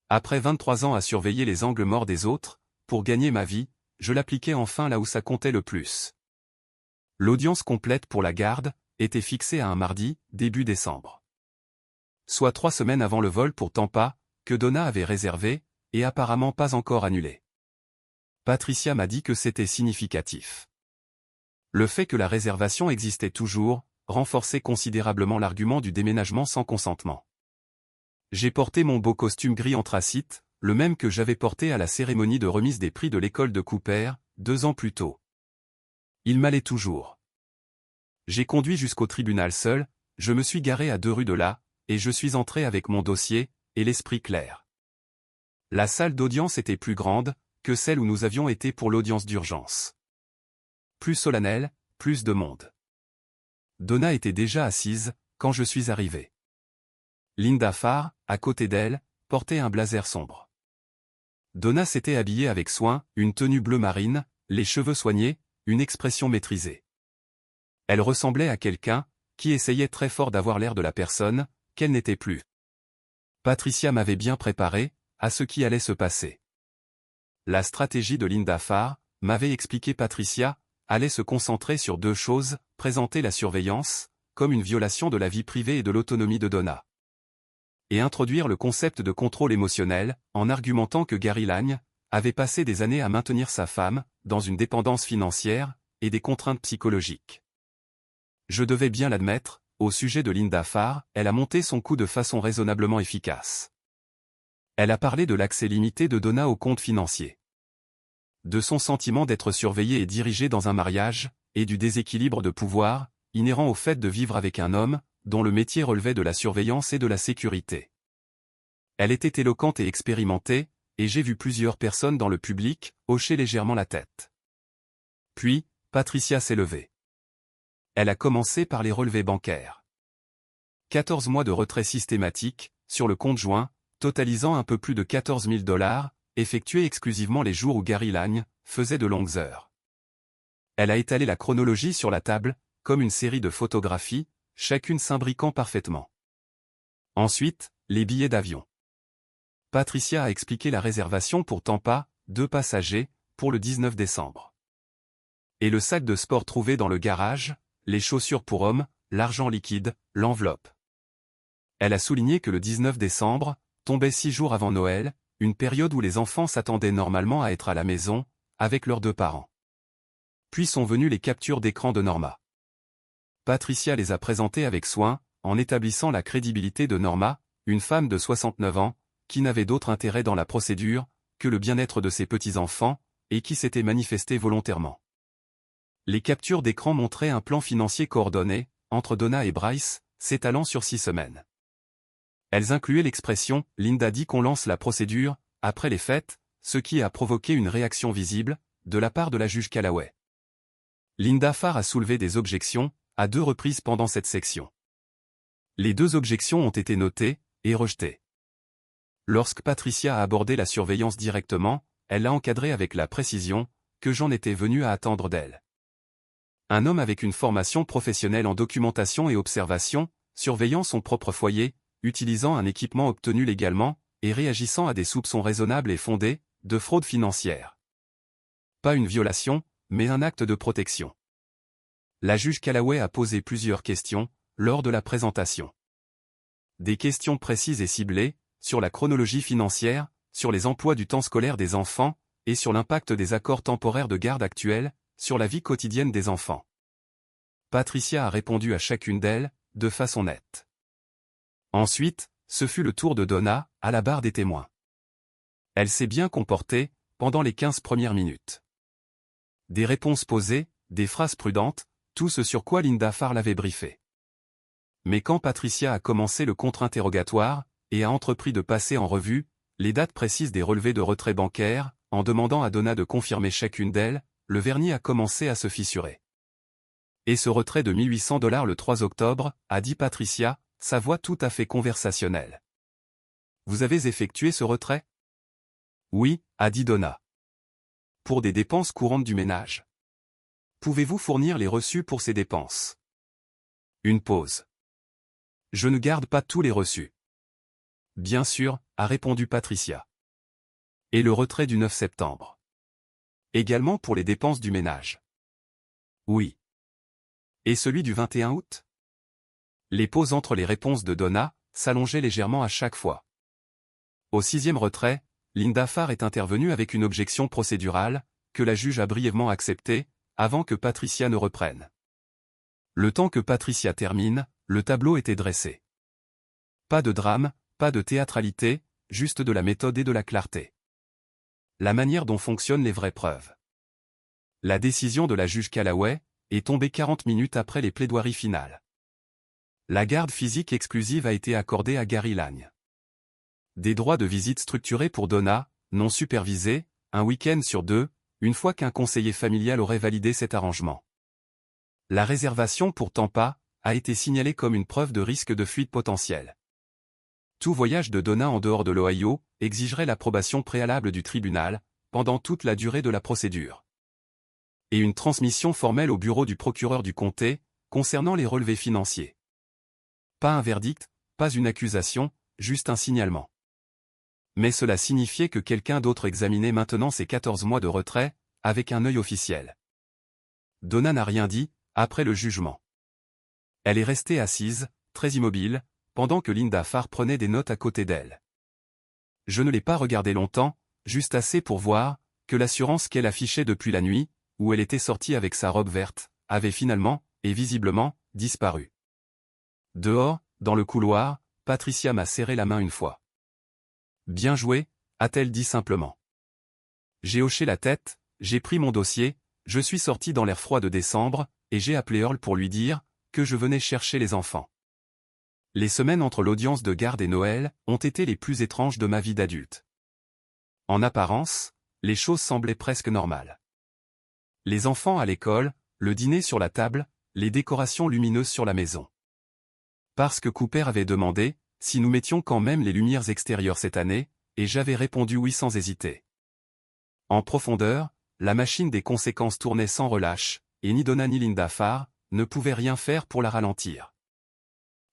Après 23 ans à surveiller les angles morts des autres, pour gagner ma vie, je l'appliquais enfin là où ça comptait le plus. L'audience complète pour la garde était fixée à un mardi, début décembre. Soit 3 semaines avant le vol pour Tampa, que Donna avait réservé, et apparemment pas encore annulé. Patricia m'a dit que c'était significatif. Le fait que la réservation existait toujours, renforçait considérablement l'argument du déménagement sans consentement. J'ai porté mon beau costume gris anthracite, le même que j'avais porté à la cérémonie de remise des prix de l'école de Cooper, 2 ans plus tôt. Il m'allait toujours. J'ai conduit jusqu'au tribunal seul, je me suis garé à 2 rues de là, et je suis entré avec mon dossier, et l'esprit clair. La salle d'audience était plus grande que celle où nous avions été pour l'audience d'urgence. Plus solennelle, plus de monde. Donna était déjà assise quand je suis arrivé. Linda Farr, à côté d'elle, portait un blazer sombre. Donna s'était habillée avec soin, une tenue bleu marine, les cheveux soignés, une expression maîtrisée. Elle ressemblait à quelqu'un qui essayait très fort d'avoir l'air de la personne qu'elle n'était plus. Patricia m'avait bien préparé à ce qui allait se passer. La stratégie de Linda Farr, m'avait expliqué Patricia, allait se concentrer sur 2 choses, présenter la surveillance, comme une violation de la vie privée et de l'autonomie de Donna. Et introduire le concept de contrôle émotionnel, en argumentant que Gary Lagne avait passé des années à maintenir sa femme, dans une dépendance financière, et des contraintes psychologiques. Je devais bien l'admettre, au sujet de Linda Farr, elle a monté son coup de façon raisonnablement efficace. Elle a parlé de l'accès limité de Donna au compte financier. De son sentiment d'être surveillée et dirigée dans un mariage, et du déséquilibre de pouvoir, inhérent au fait de vivre avec un homme, dont le métier relevait de la surveillance et de la sécurité. Elle était éloquente et expérimentée, et j'ai vu plusieurs personnes dans le public hocher légèrement la tête. Puis, Patricia s'est levée. Elle a commencé par les relevés bancaires. 14 mois de retrait systématique, sur le compte joint, totalisant un peu plus de 14 000 $, effectués exclusivement les jours où Gary Lagne faisait de longues heures. Elle a étalé la chronologie sur la table, comme une série de photographies, chacune s'imbriquant parfaitement. Ensuite, les billets d'avion. Patricia a expliqué la réservation pour Tampa, 2 passagers, pour le 19 décembre. Et le sac de sport trouvé dans le garage, les chaussures pour hommes, l'argent liquide, l'enveloppe. Elle a souligné que le 19 décembre tombait 6 jours avant Noël, une période où les enfants s'attendaient normalement à être à la maison, avec leurs 2 parents. Puis sont venues les captures d'écran de Norma. Patricia les a présentées avec soin, en établissant la crédibilité de Norma, une femme de 69 ans, qui n'avait d'autre intérêt dans la procédure que le bien-être de ses petits-enfants, et qui s'était manifestée volontairement. Les captures d'écran montraient un plan financier coordonné, entre Donna et Bryce, s'étalant sur 6 semaines. Elles incluaient l'expression « Linda dit qu'on lance la procédure » après les fêtes, ce qui a provoqué une réaction visible, de la part de la juge Callaway. Linda Farr a soulevé des objections, à 2 reprises pendant cette section. Les 2 objections ont été notées, et rejetées. Lorsque Patricia a abordé la surveillance directement, elle l'a encadrée avec la précision que j'en étais venu à attendre d'elle. Un homme avec une formation professionnelle en documentation et observation, surveillant son propre foyer, utilisant un équipement obtenu légalement, et réagissant à des soupçons raisonnables et fondés, de fraude financière. Pas une violation, mais un acte de protection. La juge Callaway a posé plusieurs questions, lors de la présentation. Des questions précises et ciblées, sur la chronologie financière, sur les emplois du temps scolaire des enfants, et sur l'impact des accords temporaires de garde actuels, sur la vie quotidienne des enfants. Patricia a répondu à chacune d'elles, de façon nette. Ensuite, ce fut le tour de Donna, à la barre des témoins. Elle s'est bien comportée, pendant les 15 premières minutes. Des réponses posées, des phrases prudentes, tout ce sur quoi Linda Farr l'avait briefé. Mais quand Patricia a commencé le contre-interrogatoire, et a entrepris de passer en revue les dates précises des relevés de retrait bancaire, en demandant à Donna de confirmer chacune d'elles, le vernis a commencé à se fissurer. Et ce retrait de 1 800 $ le 3 octobre, a dit Patricia, sa voix tout à fait conversationnelle. Vous avez effectué ce retrait? Oui, a dit Donna. Pour des dépenses courantes du ménage. Pouvez-vous fournir les reçus pour ces dépenses? Une pause. Je ne garde pas tous les reçus. Bien sûr, a répondu Patricia. Et le retrait du 9 septembre. Également pour les dépenses du ménage. Oui. Et celui du 21 août? Les pauses entre les réponses de Donna s'allongeaient légèrement à chaque fois. Au 6e retrait, Linda Farr est intervenue avec une objection procédurale, que la juge a brièvement acceptée, avant que Patricia ne reprenne. Le temps que Patricia termine, le tableau était dressé. Pas de drame, pas de théâtralité, juste de la méthode et de la clarté. La manière dont fonctionnent les vraies preuves. La décision de la juge Callaway est tombée 40 minutes après les plaidoiries finales. La garde physique exclusive a été accordée à Gary Lagne. Des droits de visite structurés pour Donna, non supervisés, un week-end sur 2, une fois qu'un conseiller familial aurait validé cet arrangement. La réservation pour Tampa a été signalée comme une preuve de risque de fuite potentielle. Tout voyage de Donna en dehors de l'Ohio exigerait l'approbation préalable du tribunal, pendant toute la durée de la procédure. Et une transmission formelle au bureau du procureur du comté, concernant les relevés financiers. Pas un verdict, pas une accusation, juste un signalement. Mais cela signifiait que quelqu'un d'autre examinait maintenant ses 14 mois de retrait, avec un œil officiel. Donna n'a rien dit, après le jugement. Elle est restée assise, très immobile, pendant que Linda Farr prenait des notes à côté d'elle. Je ne l'ai pas regardée longtemps, juste assez pour voir que l'assurance qu'elle affichait depuis la nuit, où elle était sortie avec sa robe verte, avait finalement, et visiblement, disparu. Dehors, dans le couloir, Patricia m'a serré la main une fois. « Bien joué », a-t-elle dit simplement. J'ai hoché la tête, j'ai pris mon dossier, je suis sorti dans l'air froid de décembre, et j'ai appelé Earl pour lui dire que je venais chercher les enfants. Les semaines entre l'audience de garde et Noël ont été les plus étranges de ma vie d'adulte. En apparence, les choses semblaient presque normales. Les enfants à l'école, le dîner sur la table, les décorations lumineuses sur la maison. Parce que Cooper avait demandé si nous mettions quand même les lumières extérieures cette année, et j'avais répondu oui sans hésiter. En profondeur, la machine des conséquences tournait sans relâche, et ni Donna ni Linda Farr ne pouvaient rien faire pour la ralentir.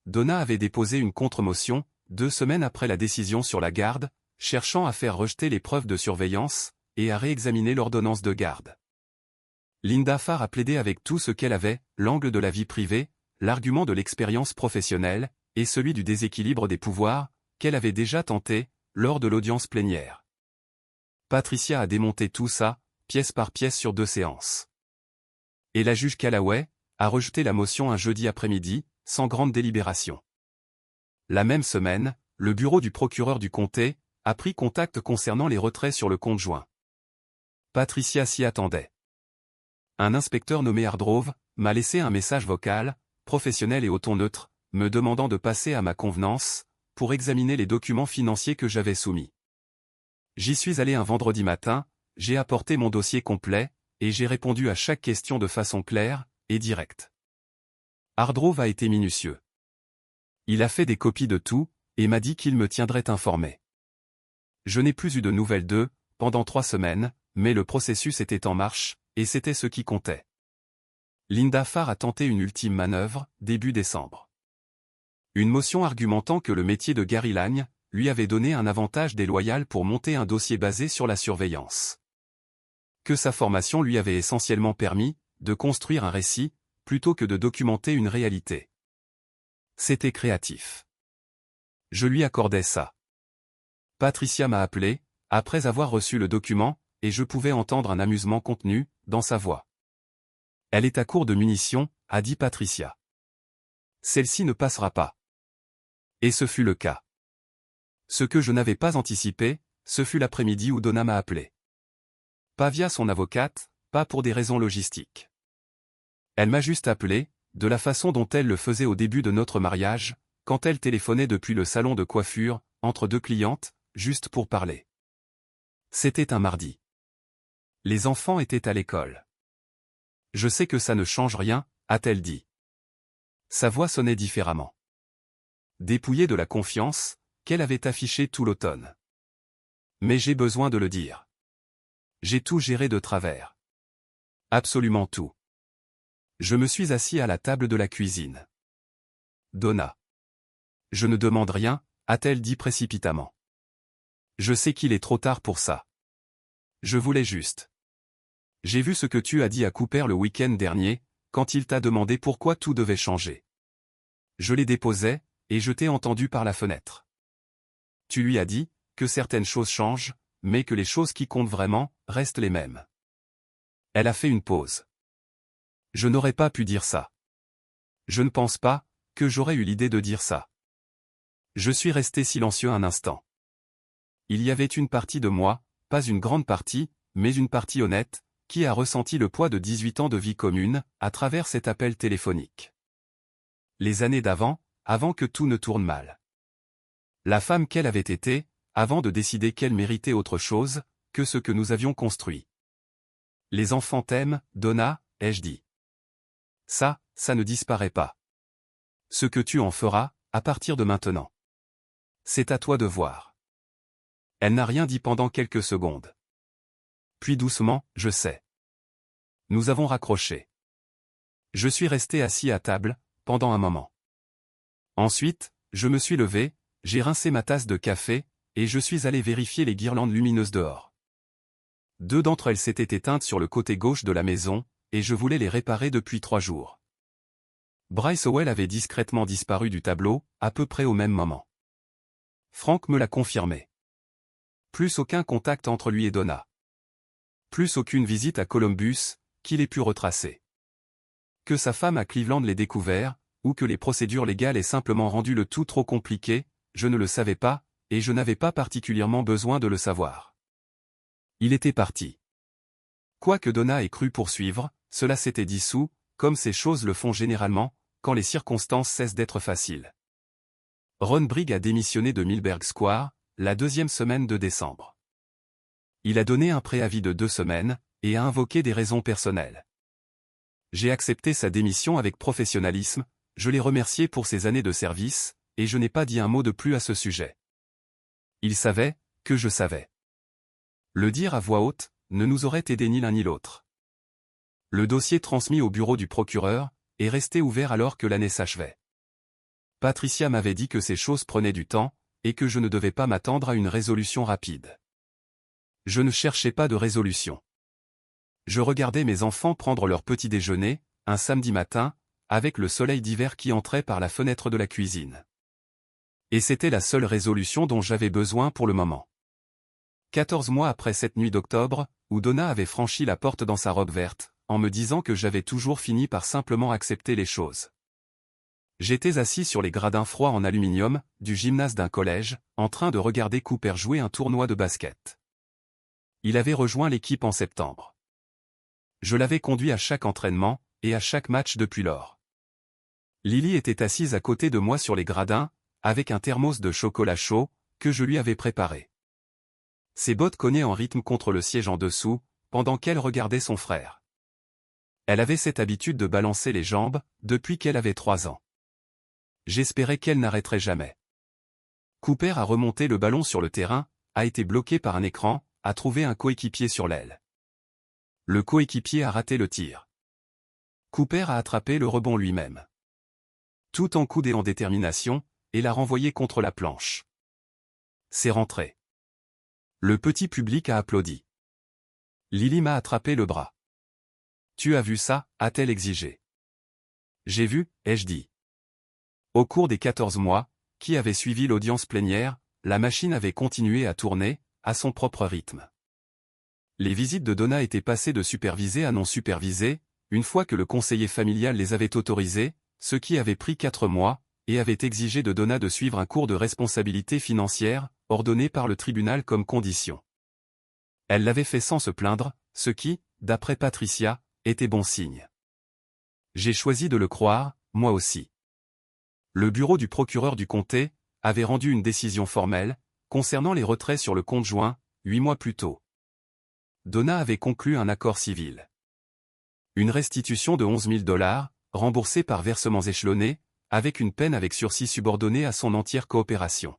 Donna avait déposé une contre-motion, 2 semaines après la décision sur la garde, cherchant à faire rejeter les preuves de surveillance, et à réexaminer l'ordonnance de garde. Linda Farr a plaidé avec tout ce qu'elle avait, l'angle de la vie privée, l'argument de l'expérience professionnelle, et celui du déséquilibre des pouvoirs, qu'elle avait déjà tenté, lors de l'audience plénière. Patricia a démonté tout ça, pièce par pièce sur 2 séances. Et la juge Callaway a rejeté la motion un jeudi après-midi, sans grande délibération. La même semaine, le bureau du procureur du comté a pris contact concernant les retraits sur le compte joint. Patricia s'y attendait. Un inspecteur nommé Hardrove m'a laissé un message vocal, professionnel et au ton neutre, me demandant de passer à ma convenance, pour examiner les documents financiers que j'avais soumis. J'y suis allé un vendredi matin, j'ai apporté mon dossier complet, et j'ai répondu à chaque question de façon claire et directe. Hardrove a été minutieux. Il a fait des copies de tout, et m'a dit qu'il me tiendrait informé. Je n'ai plus eu de nouvelles d'eux, pendant 3 semaines, mais le processus était en marche, et c'était ce qui comptait. Linda Farr a tenté une ultime manœuvre, début décembre. Une motion argumentant que le métier de Gary Lagne lui avait donné un avantage déloyal pour monter un dossier basé sur la surveillance. Que sa formation lui avait essentiellement permis de construire un récit, plutôt que de documenter une réalité. C'était créatif. Je lui accordais ça. Patricia m'a appelé, après avoir reçu le document, et je pouvais entendre un amusement contenu dans sa voix. Elle est à court de munitions, a dit Patricia. Celle-ci ne passera pas. Et ce fut le cas. Ce que je n'avais pas anticipé, ce fut l'après-midi où Donna m'a appelé. Pas via son avocate, pas pour des raisons logistiques. Elle m'a juste appelé, de la façon dont elle le faisait au début de notre mariage, quand elle téléphonait depuis le salon de coiffure, entre 2 clientes, juste pour parler. C'était un mardi. Les enfants étaient à l'école. Je sais que ça ne change rien, a-t-elle dit. Sa voix sonnait différemment. Dépouillée de la confiance qu'elle avait affichée tout l'automne. Mais j'ai besoin de le dire. J'ai tout géré de travers. Absolument tout. Je me suis assis à la table de la cuisine. Donna. Je ne demande rien, a-t-elle dit précipitamment. Je sais qu'il est trop tard pour ça. Je voulais juste. J'ai vu ce que tu as dit à Cooper le week-end dernier, quand il t'a demandé pourquoi tout devait changer. Je les déposais, et je t'ai entendu par la fenêtre. Tu lui as dit que certaines choses changent, mais que les choses qui comptent vraiment restent les mêmes. Elle a fait une pause. Je n'aurais pas pu dire ça. Je ne pense pas que j'aurais eu l'idée de dire ça. Je suis resté silencieux un instant. Il y avait une partie de moi, pas une grande partie, mais une partie honnête, qui a ressenti le poids de 18 ans de vie commune, à travers cet appel téléphonique. Les années d'avant, avant que tout ne tourne mal. La femme qu'elle avait été, avant de décider qu'elle méritait autre chose, que ce que nous avions construit. Les enfants t'aiment, Donna, ai-je dit. Ça ne disparaît pas. Ce que tu en feras, à partir de maintenant. C'est à toi de voir. Elle n'a rien dit pendant quelques secondes. Puis doucement, je sais. Nous avons raccroché. Je suis resté assis à table, pendant un moment. Ensuite, je me suis levé, j'ai rincé ma tasse de café, et je suis allé vérifier les guirlandes lumineuses dehors. 2 d'entre elles s'étaient éteintes sur le côté gauche de la maison, et je voulais les réparer depuis 3 jours. Bryce Howell avait discrètement disparu du tableau, à peu près au même moment. Frank me l'a confirmé. Plus aucun contact entre lui et Donna. Plus aucune visite à Columbus, qu'il ait pu retracer. Que sa femme à Cleveland l'ait découvert, ou que les procédures légales aient simplement rendu le tout trop compliqué, je ne le savais pas, et je n'avais pas particulièrement besoin de le savoir. Il était parti. Quoique Donna ait cru poursuivre, cela s'était dissous, comme ces choses le font généralement, quand les circonstances cessent d'être faciles. Ron Brigg a démissionné de Milberg Square, la 2e semaine de décembre. Il a donné un préavis de 2 semaines, et a invoqué des raisons personnelles. J'ai accepté sa démission avec professionnalisme, je l'ai remercié pour ses années de service, et je n'ai pas dit un mot de plus à ce sujet. Il savait, que je savais. Le dire à voix haute, ne nous aurait aidé ni l'un ni l'autre. Le dossier transmis au bureau du procureur, est resté ouvert alors que l'année s'achevait. Patricia m'avait dit que ces choses prenaient du temps, et que je ne devais pas m'attendre à une résolution rapide. Je ne cherchais pas de résolution. Je regardais mes enfants prendre leur petit déjeuner, un samedi matin, avec le soleil d'hiver qui entrait par la fenêtre de la cuisine. Et c'était la seule résolution dont j'avais besoin pour le moment. 14 mois après cette nuit d'octobre, où Donna avait franchi la porte dans sa robe verte, en me disant que j'avais toujours fini par simplement accepter les choses. J'étais assis sur les gradins froids en aluminium, du gymnase d'un collège, en train de regarder Cooper jouer un tournoi de basket. Il avait rejoint l'équipe en septembre. Je l'avais conduit à chaque entraînement, et à chaque match depuis lors. Lily était assise à côté de moi sur les gradins, avec un thermos de chocolat chaud, que je lui avais préparé. Ses bottes cognaient en rythme contre le siège en dessous, pendant qu'elle regardait son frère. Elle avait cette habitude de balancer les jambes, depuis qu'elle avait 3 ans. J'espérais qu'elle n'arrêterait jamais. Cooper a remonté le ballon sur le terrain, a été bloqué par un écran, a trouvé un coéquipier sur l'aile. Le coéquipier a raté le tir. Cooper a attrapé le rebond lui-même. Tout encoudé en détermination, et l'a renvoyé contre la planche. C'est rentré. Le petit public a applaudi. Lily m'a attrapé le bras. « Tu as vu ça » a-t-elle exigé. « J'ai vu » ai-je dit. Au cours des 14 mois, qui avaient suivi l'audience plénière, la machine avait continué à tourner, à son propre rythme. Les visites de Donna étaient passées de supervisées à non supervisées, une fois que le conseiller familial les avait autorisées, ce qui avait pris 4 mois, et avait exigé de Donna de suivre un cours de responsabilité financière, ordonné par le tribunal comme condition. Elle l'avait fait sans se plaindre, ce qui, d'après Patricia, était bon signe. J'ai choisi de le croire, moi aussi. Le bureau du procureur du comté avait rendu une décision formelle, concernant les retraits sur le compte joint, 8 mois plus tôt. Donna avait conclu un accord civil. Une restitution de 11 000 $, remboursée par versements échelonnés, avec une peine avec sursis subordonnée à son entière coopération.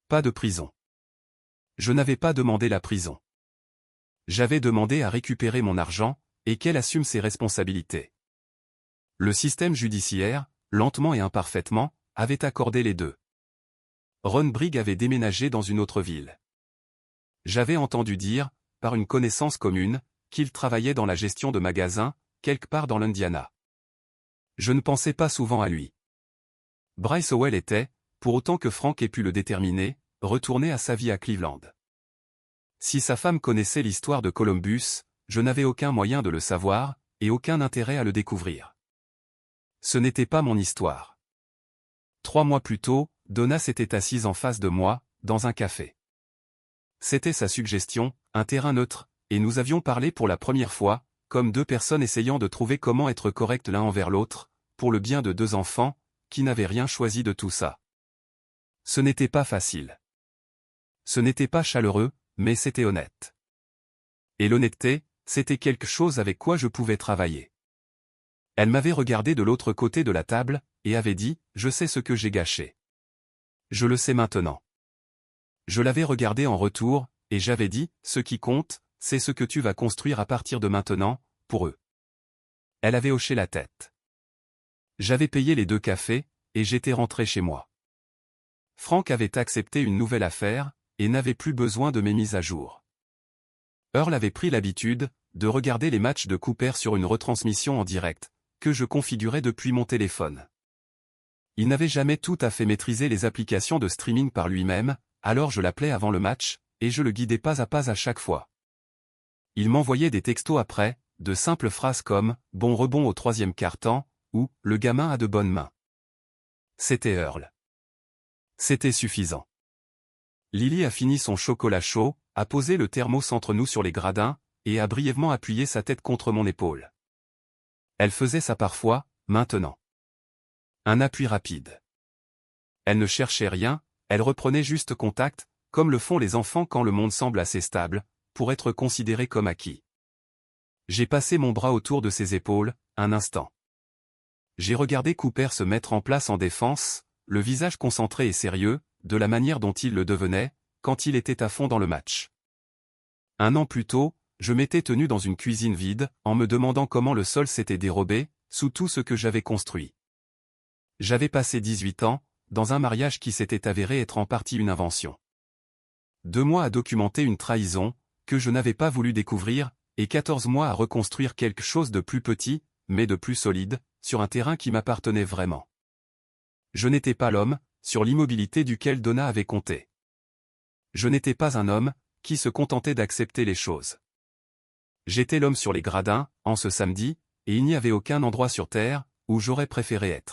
Pas de prison. Je n'avais pas demandé la prison. J'avais demandé à récupérer mon argent, et qu'elle assume ses responsabilités. Le système judiciaire, lentement et imparfaitement, avait accordé les deux. Ron Brigg avait déménagé dans une autre ville. J'avais entendu dire, par une connaissance commune, qu'il travaillait dans la gestion de magasins, quelque part dans l'Indiana. Je ne pensais pas souvent à lui. Bryce Howell était, pour autant que Frank ait pu le déterminer, retourné à sa vie à Cleveland. Si sa femme connaissait l'histoire de Columbus, je n'avais aucun moyen de le savoir, et aucun intérêt à le découvrir. Ce n'était pas mon histoire. 3 mois plus tôt, Donna s'était assise en face de moi, dans un café. C'était sa suggestion, un terrain neutre, et nous avions parlé pour la première fois, comme deux personnes essayant de trouver comment être correctes l'un envers l'autre, pour le bien de deux enfants, qui n'avaient rien choisi de tout ça. Ce n'était pas facile. Ce n'était pas chaleureux, mais c'était honnête. Et l'honnêteté, c'était quelque chose avec quoi je pouvais travailler. Elle m'avait regardé de l'autre côté de la table, et avait dit, « Je sais ce que j'ai gâché. Je le sais maintenant. » Je l'avais regardé en retour, et j'avais dit, « Ce qui compte, c'est ce que tu vas construire à partir de maintenant, pour eux. » Elle avait hoché la tête. J'avais payé les 2 cafés, et j'étais rentré chez moi. Frank avait accepté une nouvelle affaire, et n'avait plus besoin de mes mises à jour. Earl avait pris l'habitude de regarder les matchs de Cooper sur une retransmission en direct, que je configurais depuis mon téléphone. Il n'avait jamais tout à fait maîtrisé les applications de streaming par lui-même, alors je l'appelais avant le match, et je le guidais pas à chaque fois. Il m'envoyait des textos après, de simples phrases comme « Bon rebond au 3e quart-temps » ou « Le gamin a de bonnes mains ». C'était Earl. C'était suffisant. Lily a fini son chocolat chaud, a posé le thermos entre nous sur les gradins, et a brièvement appuyé sa tête contre mon épaule. Elle faisait ça parfois, maintenant. Un appui rapide. Elle ne cherchait rien, elle reprenait juste contact, comme le font les enfants quand le monde semble assez stable, pour être considéré comme acquis. J'ai passé mon bras autour de ses épaules, un instant. J'ai regardé Cooper se mettre en place en défense, le visage concentré et sérieux, de la manière dont il le devenait, quand il était à fond dans le match. 1 an plus tôt, je m'étais tenu dans une cuisine vide, en me demandant comment le sol s'était dérobé, sous tout ce que j'avais construit. J'avais passé 18 ans, dans un mariage qui s'était avéré être en partie une invention. 2 mois à documenter une trahison, que je n'avais pas voulu découvrir, et 14 mois à reconstruire quelque chose de plus petit, mais de plus solide, sur un terrain qui m'appartenait vraiment. Je n'étais pas l'homme, sur l'immobilité duquel Donna avait compté. Je n'étais pas un homme, qui se contentait d'accepter les choses. J'étais l'homme sur les gradins, en ce samedi, et il n'y avait aucun endroit sur terre, où j'aurais préféré être.